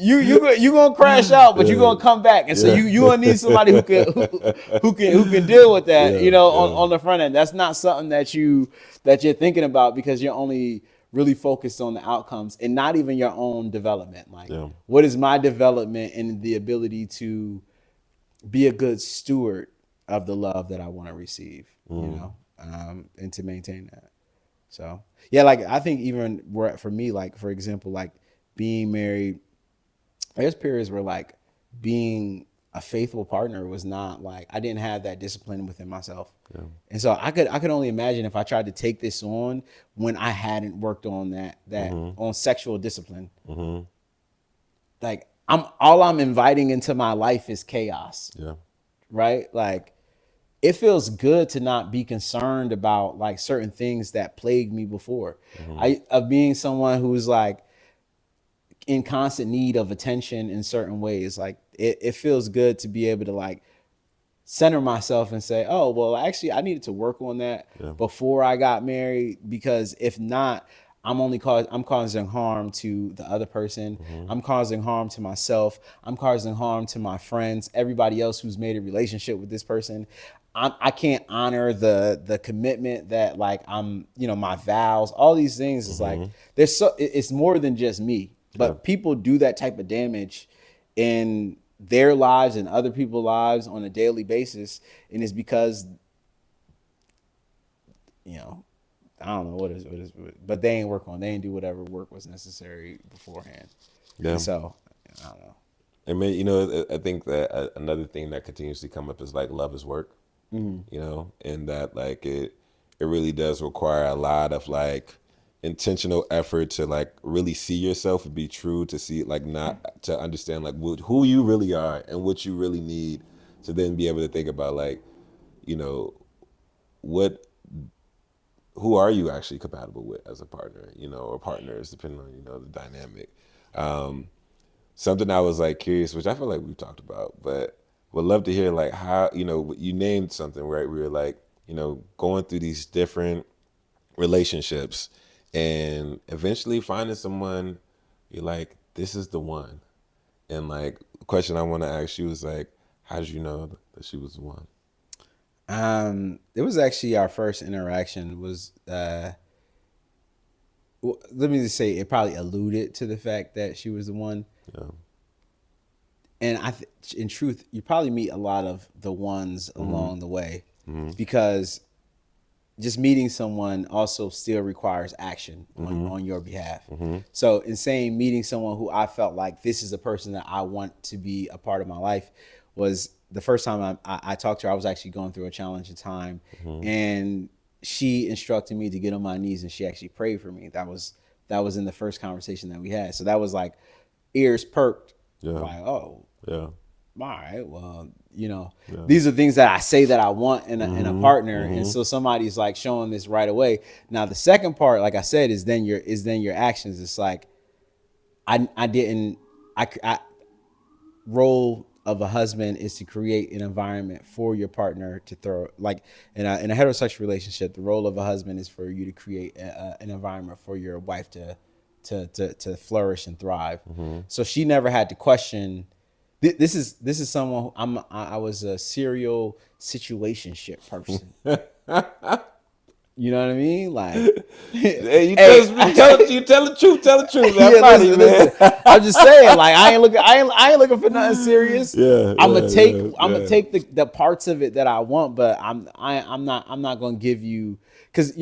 you gonna crash out, but you're gonna come back, and so you gonna need somebody who can deal with that, on the front end. That's not something that you're thinking about, because you're only really focused on the outcomes and not even your own development. Like, what is my development and the ability to be a good steward of the love that I want to receive, and to maintain that. So yeah, like I think even for me, like for example, like being married, there's periods where like being a faithful partner was not like, I didn't have that discipline within myself. Yeah. And so I could only imagine if I tried to take this on when I hadn't worked on that on sexual discipline. Like I'm inviting into my life is chaos. Yeah. Right? Like, it feels good to not be concerned about like certain things that plagued me before. Of being someone who's like in constant need of attention in certain ways. Like it feels good to be able to like center myself and say, oh, well, actually I needed to work on that before I got married, because if not, I'm causing harm to the other person. I'm causing harm to myself. I'm causing harm to my friends, everybody else who's made a relationship with this person. I can't honor the commitment that like my vows, all these things. Is like, it's more than just me, but people do that type of damage in their lives and other people's lives on a daily basis. And it's because, I don't know what is, but they ain't do whatever work was necessary beforehand. Yeah. And so I don't know. I mean, I think that another thing that continues to come up is like love is work. And that like it really does require a lot of like intentional effort to like really see yourself and be true to see, like, not to understand like who you really are and what you really need, to then be able to think about like, who are you actually compatible with as a partner, or partners, depending on, the dynamic. Something I was like curious, which I feel like we've talked about, but would love to hear like how, you named something, right? We were like, going through these different relationships and eventually finding someone you're like, this is the one. And like, the question I want to ask you is like, how did you know that she was the one? It was actually our first interaction was, let me just say, it probably alluded to the fact that she was the one. Yeah. And in truth, you probably meet a lot of the ones along the way, because just meeting someone also still requires action on your behalf. So in saying meeting someone who I felt like this is a person that I want to be a part of my life, was the first time I talked to her. I was actually going through a challenging time, and she instructed me to get on my knees, and she actually prayed for me. That was in the first conversation that we had. So that was like ears perked. Yeah. Like, oh, yeah. All right. Well, these are things that I say that I want in a partner. And so somebody's like showing this right away. Now, the second part, like I said, is then your actions. It's like, role of a husband is to create an environment for your partner to throw, like in a heterosexual relationship, the role of a husband is for you to create an environment for your wife to flourish and thrive. So she never had to question This is someone who I was a serial situationship person. You know what I mean? Like, Hey, you tell the truth. Tell the truth. Man. yeah, I'm proud of you, man. I'm just saying, like, I ain't looking for nothing serious. Yeah, I'm gonna yeah. take the parts of it that I want, but I'm not gonna give you, because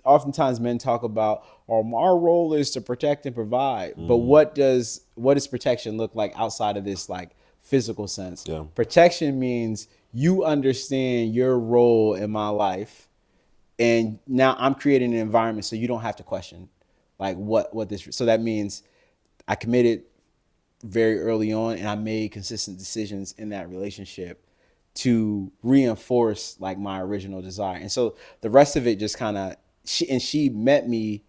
oftentimes men talk about, our role is to protect and provide, but what does protection look like outside of this, like, physical sense? Yeah. Protection means you understand your role in my life, and now I'm creating an environment so you don't have to question, like, what this. So that means I committed very early on, and I made consistent decisions in that relationship to reinforce, like, my original desire. And so the rest of it just kind of, she met me.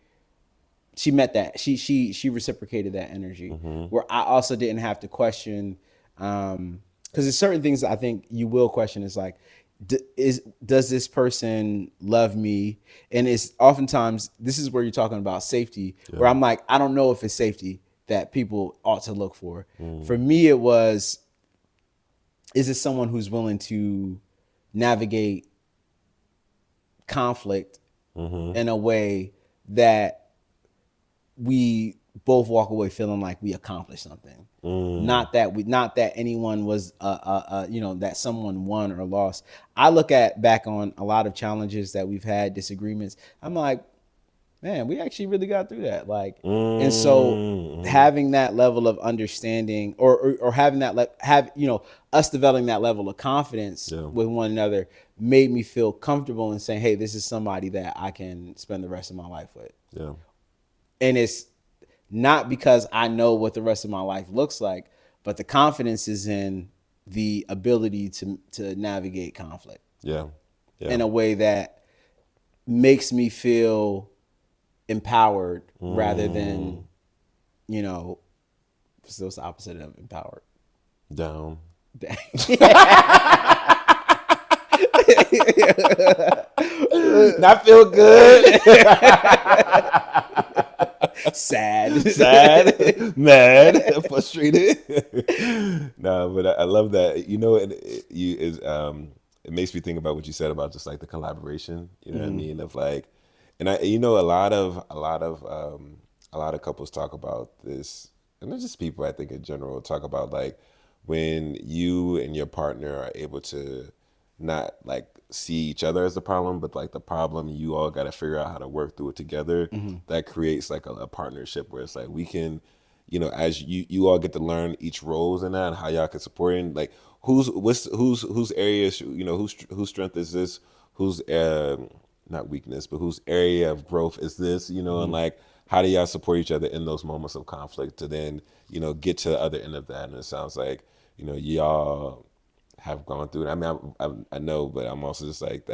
She met that. She reciprocated that energy, where I also didn't have to question. Because there's certain things that I think you will question. Is like, does this person love me? And it's oftentimes, this is where you're talking about safety, where I'm like, I don't know if it's safety that people ought to look for. For me, it was, is it someone who's willing to navigate conflict in a way that we both walk away feeling like we accomplished something. Not that anyone was that someone won or lost. I look back on a lot of challenges that we've had, disagreements. I'm like, man, we actually really got through that. Like, and so having that level of understanding, or having that us developing that level of confidence with one another, made me feel comfortable in saying, hey, this is somebody that I can spend the rest of my life with. Yeah. And it's not because I know what the rest of my life looks like, but the confidence is in the ability to navigate conflict. Yeah. In a way that makes me feel empowered rather than, so it's the opposite of empowered. Down. Not feel good. Sad, mad, frustrated. No, but I love that. It makes me think about what you said about just like the collaboration. You know what I mean? Of like, and a lot of couples talk about this, and it's just people, I think, in general, talk about like when you and your partner are able to not like see each other as the problem, but like the problem, you all got to figure out how to work through it together. That creates like a partnership where it's like we can, as you all get to learn each roles in that and how y'all can support it. And like whose areas, whose strength is this, whose not weakness, but whose area of growth is this, and like how do y'all support each other in those moments of conflict to then get to the other end of that. And it sounds like y'all have gone through it. I mean, I know, but I'm also just like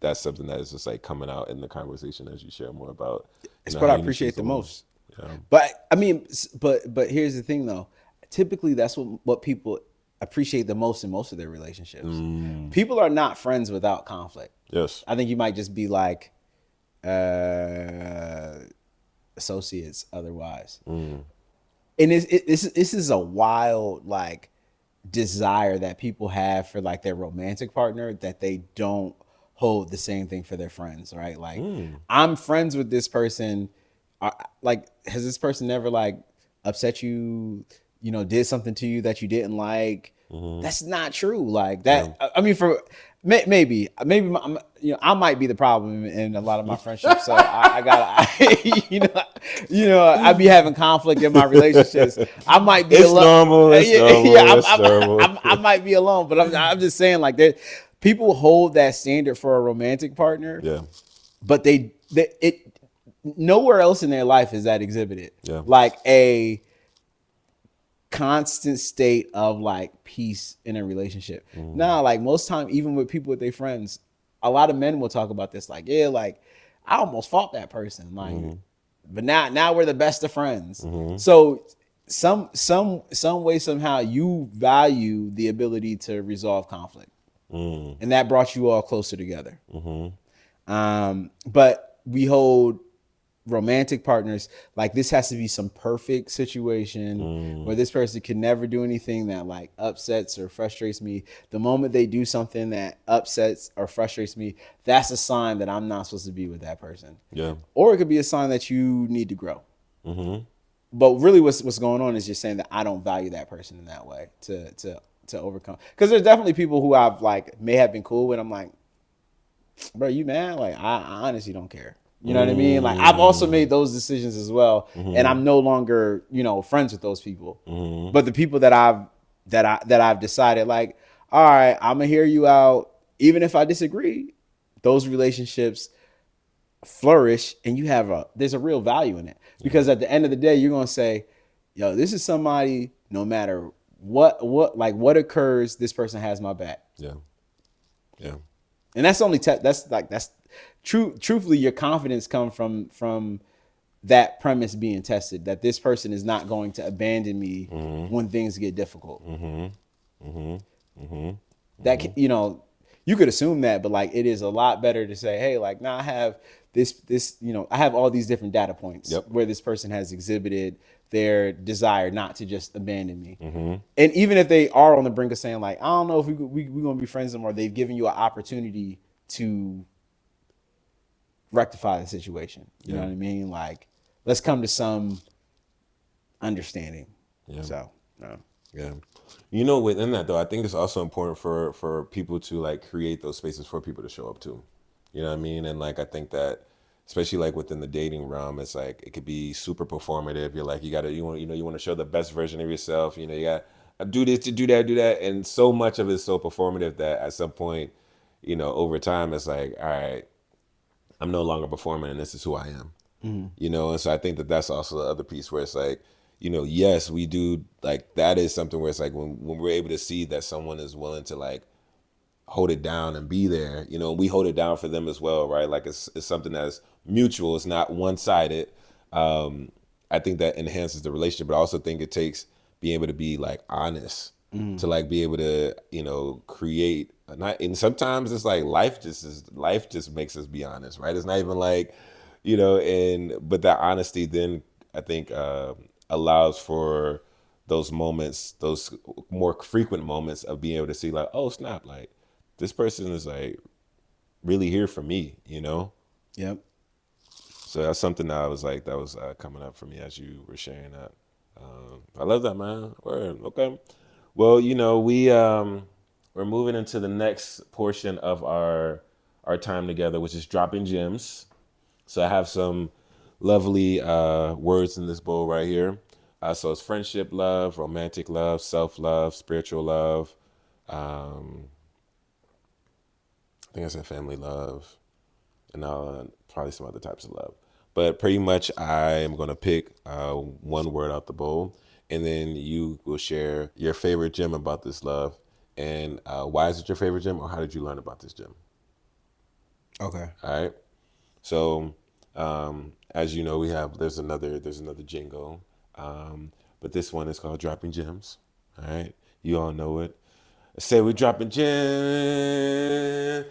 that's something that is just like coming out in the conversation as you share more about. It's what I appreciate the most. Yeah. But I mean, but here's the thing though. Typically, that's what people appreciate the most in most of their relationships. People are not friends without conflict. Yes. I think you might just be like associates otherwise. And this is a wild, like, desire that people have for like their romantic partner, that they don't hold the same thing for their friends, right? Like, I'm friends with this person. Like, has this person never like upset you, did something to you that you didn't like? That's not true. Like that. Yeah. I mean, for maybe I might be the problem in a lot of my friendships. So I gotta, I be having conflict in my relationships. I might be alone. It's normal. I might be alone, but I'm just saying, like, people hold that standard for a romantic partner. Yeah. But it nowhere else in their life is that exhibited. Yeah. Like a constant state of like peace in a relationship. Now, like most time, even with people with their friends, a lot of men will talk about this. Like, yeah, like I almost fought that person. Like, but now we're the best of friends. So some way, somehow you value the ability to resolve conflict. And that brought you all closer together. But we hold romantic partners, like this has to be some perfect situation where this person can never do anything that like upsets or frustrates me. The moment they do something that upsets or frustrates me, that's a sign that I'm not supposed to be with that person. Yeah. Or it could be a sign that you need to grow. Mm-hmm. But really what's going on is just saying that I don't value that person in that way to overcome. Because there's definitely people who I've like may have been cool with. I'm like, bro, you mad? Like I honestly don't care. You know what I mean? Like I've also made those decisions as well, and I'm no longer, friends with those people. But the people that I've decided, like, all right, I'm gonna hear you out, even if I disagree. Those relationships flourish, and there's a real value in it, because at the end of the day, you're gonna say, yo, this is somebody. No matter what occurs, this person has my back. Yeah. Yeah. And that's only that's true. Truthfully, your confidence comes from that premise being tested, that this person is not going to abandon me when things get difficult. That you could assume that, but like it is a lot better to say, hey, like now I have this I have all these different data points where this person has exhibited their desire not to just abandon me. And even if they are on the brink of saying like, I don't know if we're going to be friends anymore, they've given you an opportunity to rectify the situation. You know what I mean? Like, let's come to some understanding. Yeah. So, no. Yeah. Within that though, I think it's also important for people to like create those spaces for people to show up to. You know what I mean? And like I think that especially like within the dating realm, it's like it could be super performative. You're like you want to show the best version of yourself. You got do this, to do that, and so much of it is so performative that at some point, over time, it's like, all right, I'm no longer performing, and this is who I am. And so I think that that's also the other piece where it's like, yes, we do, like that is something where it's like when we're able to see that someone is willing to like hold it down and be there, we hold it down for them as well, right? Like it's something that's mutual, it's not one-sided. I think that enhances the relationship, but I also think it takes being able to be like honest to like be able to create and sometimes it's like life just makes us be honest, right? It's not even like but that honesty then I think allows for those moments, those more frequent moments of being able to see like, oh snap, like this person is like really here for me, Yep. So that's something that I was like, that was coming up for me as you were sharing that. I love that, man. Word. Okay. Well, we're moving into the next portion of our time together, which is dropping gems. So I have some lovely words in this bowl right here. So it's friendship love, romantic love, self-love, spiritual love. I think I said family love, and probably some other types of love. But pretty much I am going to pick one word out the bowl, and then you will share your favorite gem about this love, and why is it your favorite gem, or how did you learn about this gem? Okay. All right. So as you know, there's another jingle, but this one is called Dropping Gems. All right. You all know it. Say we dropping gems.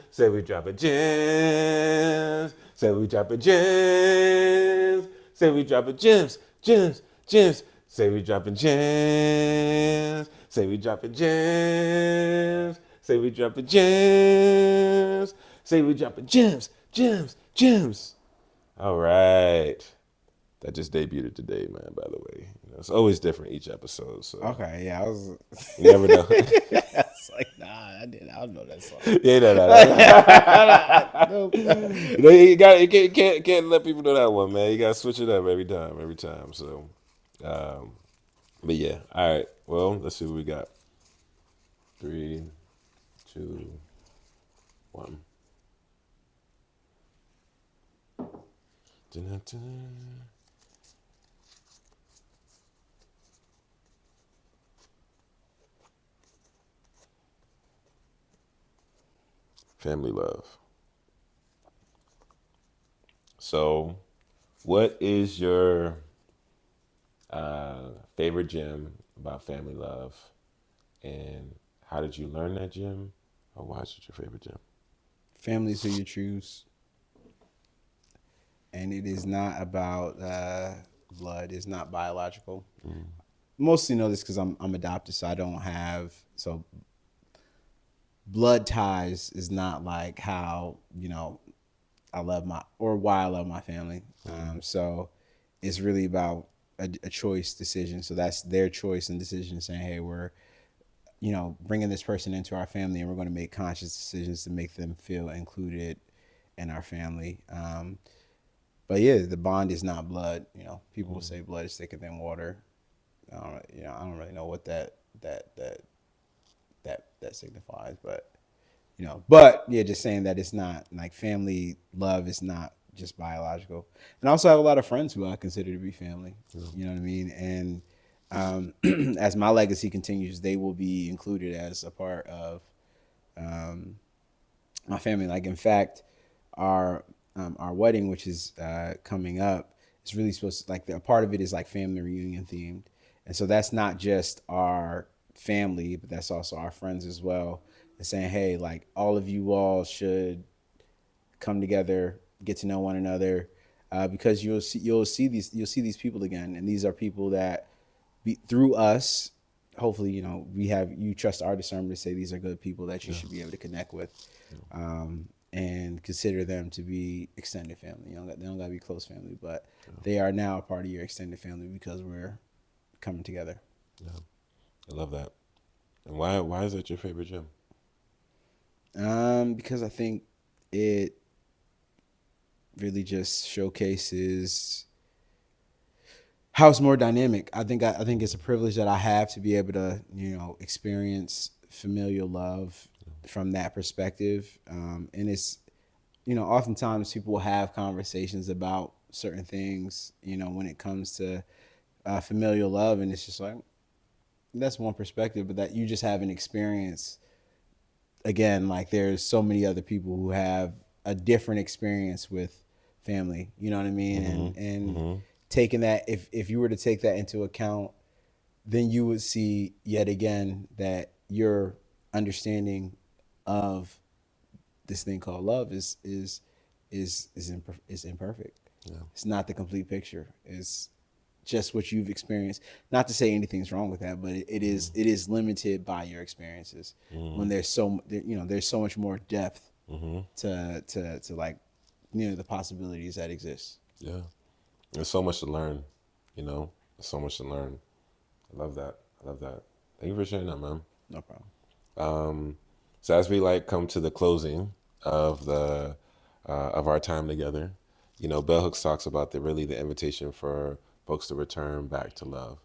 Say we dropping gems. Say we dropping gems. Say we dropping gems. Gems. Gems. Say we dropping gems. Say we dropping gems. Say we dropping gems. Say we dropping gems. Gems. Gems. All right. That just debuted today, man, by the way. It's always different each episode. So Okay. Yeah. I was. You never know. It's like, nah, I don't know that song. Yeah, no. You can't let people know that one, man. You gotta switch it up every time. So, but yeah, all right. Well, let's see what we got. 3, 2, 1. Family love. So, what is your favorite gem about family love, and how did you learn that gem, or why is it your favorite gem? Family is who you choose. and it is not about blood. It's not biological. Mostly know this because I'm adopted, so I don't have so blood ties is not like how I love my or why I love my family. So it's really about a choice decision. So that's their choice and decision, saying, "Hey, we're bringing this person into our family, and we're going to make conscious decisions to make them feel included in our family." But yeah, the bond is not blood. People will say blood is thicker than water. I don't really know what that signifies, but but yeah, just saying that it's not like family love is not just biological. And I also have a lot of friends who I consider to be family. You know what I mean? And as my legacy continues, they will be included as a part of my family. Like in fact, our wedding, which is coming up, is really supposed to like a part of it is like family reunion themed, and so that's not just our family, but that's also our friends as well. And saying, hey, like all of you all should come together, get to know one another, because you'll see these people again, and these are people that through us, hopefully, we have you trust our discernment to say these are good people that you should be able to connect with, and consider them to be extended family. They don't gotta be close family, but they are now a part of your extended family because we're coming together. Yeah, I love that. And why is that your favorite gym? Because I think it really just showcases how it's more dynamic. I think it's a privilege that I have to be able to experience familial love from that perspective. And it's oftentimes people will have conversations about certain things when it comes to familial love, and it's just like that's one perspective, but that you just haven't experienced. Again, like there's so many other people who have a different experience with family. You know what I mean? And taking that, if you were to take that into account, then you would see yet again that your understanding of this thing called love is imperfect. Yeah. It's not the complete picture. It's just what you've experienced. Not to say anything's wrong with that, but it is limited by your experiences. When there's so much more depth to like the possibilities that exist. Yeah. There's so much to learn, There's so much to learn. I love that. Thank you for sharing that, man. No problem. So as we come to the closing of the of our time together, Bell Hooks talks about the invitation for folks to return back to love.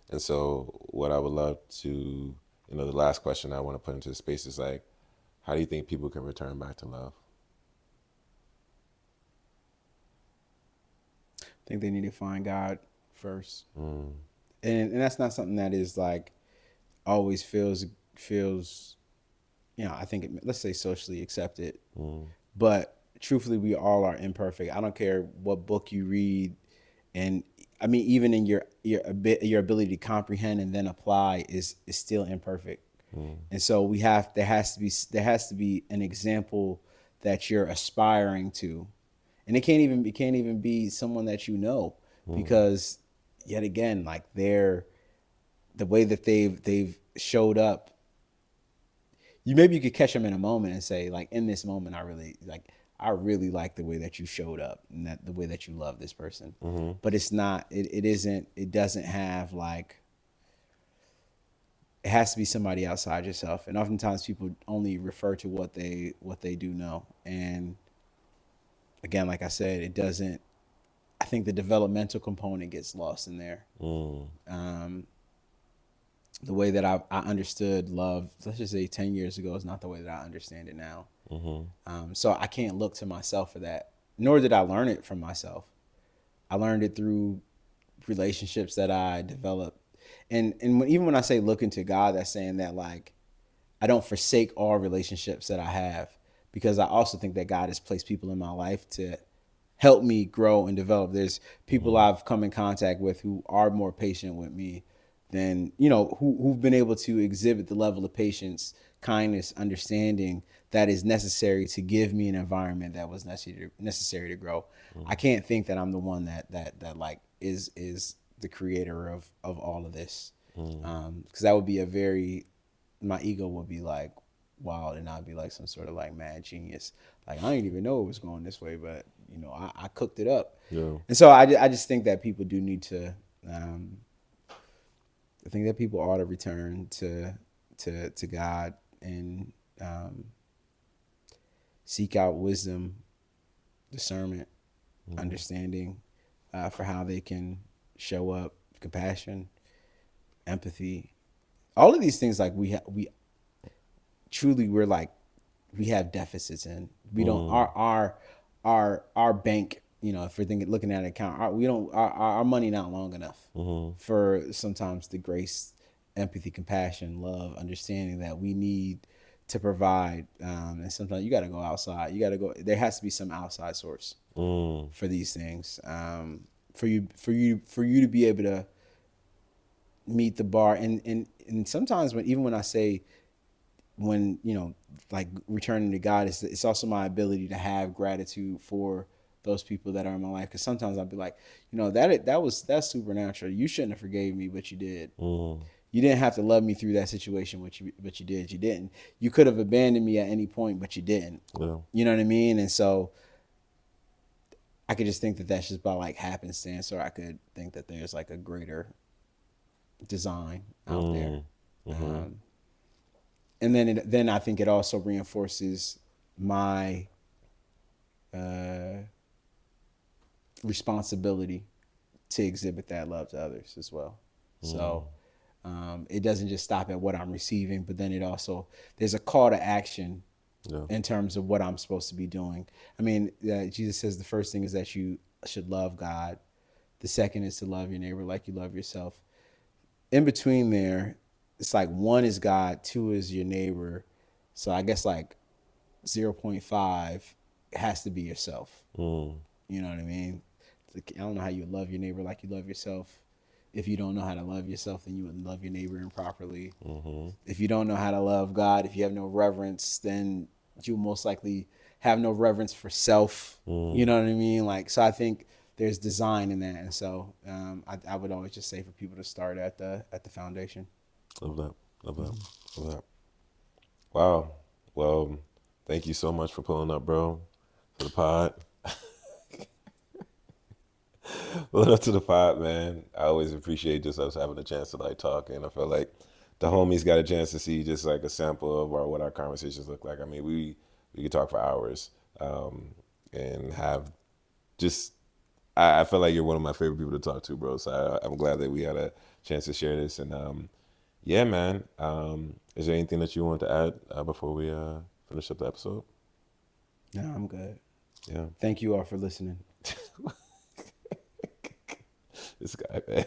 And so what I would love to, the last question I want to put into the space is like, how do you think people can return back to love? I think they need to find God first. And that's not something that is like always feels I think let's say socially accepted. But truthfully, we all are imperfect. I don't care what book you read, and I mean even in your ability to comprehend and then apply is still imperfect. And so there has to be an example that you're aspiring to, and it can't even be someone that because yet again, like the way that they've showed up, you could catch them in a moment and say, like, in this moment I really like the way that you showed up and that the way that you love this person. But it's not it doesn't have like, it has to be somebody outside yourself. And oftentimes people only refer to what they do know. And again, like I said, it doesn't, I think the developmental component gets lost in there. The way that I understood love, let's just say 10 years ago, is not the way that I understand it now. So I can't look to myself for that, nor did I learn it from myself. I learned it through relationships that I developed. And even when I say looking to God, that's saying that like I don't forsake all relationships that I have, because I also think that God has placed people in my life to help me grow and develop. There's people I've come in contact with who are more patient with me than, who've been able to exhibit the level of patience, kindness, understanding that is necessary to give me an environment that was necessary to grow. I can't think that I'm the one that like is the creator of all of this, because that would be a very, my ego would be like wild, and I'd be like some sort of like mad genius. Like I didn't even know it was going this way, but I cooked it up. Yeah. And so I just think that people do need to. I think that people ought to return to God and seek out wisdom, discernment, understanding, for how they can show up, compassion, empathy, all of these things. Like we truly, we're like, we have deficits in. We don't, our bank, if we're looking at an account, our money not long enough for sometimes the grace, empathy, compassion, love, understanding that we need to provide. And sometimes you got to go outside. There has to be some outside source for these things, for you to be able to meet the bar. And sometimes when I say, like returning to God, it's also my ability to have gratitude for those people that are in my life. Because sometimes I'll be like, that's supernatural. You shouldn't have forgave me, but you did. You didn't have to love me through that situation, but you did. You didn't. You could have abandoned me at any point, but you didn't. Yeah. You know what I mean? And so I could just think that that's just by like happenstance, or I could think that there's like a greater design out there. And then I think it also reinforces my responsibility to exhibit that love to others as well. So it doesn't just stop at what I'm receiving, but then there's a call to action in terms of what I'm supposed to be doing. I mean, Jesus says the first thing is that you should love God. The second is to love your neighbor like you love yourself. In between there, it's like 1 is God, 2 is your neighbor. So I guess like 0.5 has to be yourself. You know what I mean? I don't know how you love your neighbor like you love yourself. If you don't know how to love yourself, then you wouldn't love your neighbor improperly. If you don't know how to love God, if you have no reverence, then you most likely have no reverence for self. You know what I mean? Like, so I think there's design in that. And so I would always just say for people to start at the foundation. Love that. Wow. Well, thank you so much for pulling up, bro, to the pod. Pulling up to the pod, man. I always appreciate just us having a chance to like talk, and I feel like the homies got a chance to see just like a sample of what our conversations look like. I mean, we could talk for hours, and have just. I feel like you're one of my favorite people to talk to, bro. So I'm glad that we had a chance to share this, and yeah, man. Is there anything that you want to add before we finish up the episode? No, I'm good. Yeah. Thank you all for listening. This guy, man.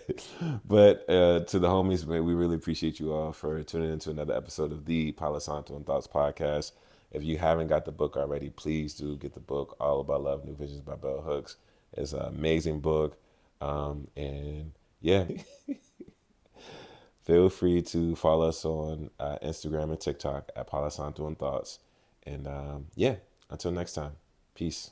But to the homies, man, we really appreciate you all for tuning into another episode of the Palo Santo and Thoughts podcast. If you haven't got the book already, please do get the book, All About Love, New Visions by Bell Hooks. It's an amazing book. And yeah, feel free to follow us on Instagram and TikTok at Palo Santo and Thoughts. And yeah, until next time, peace.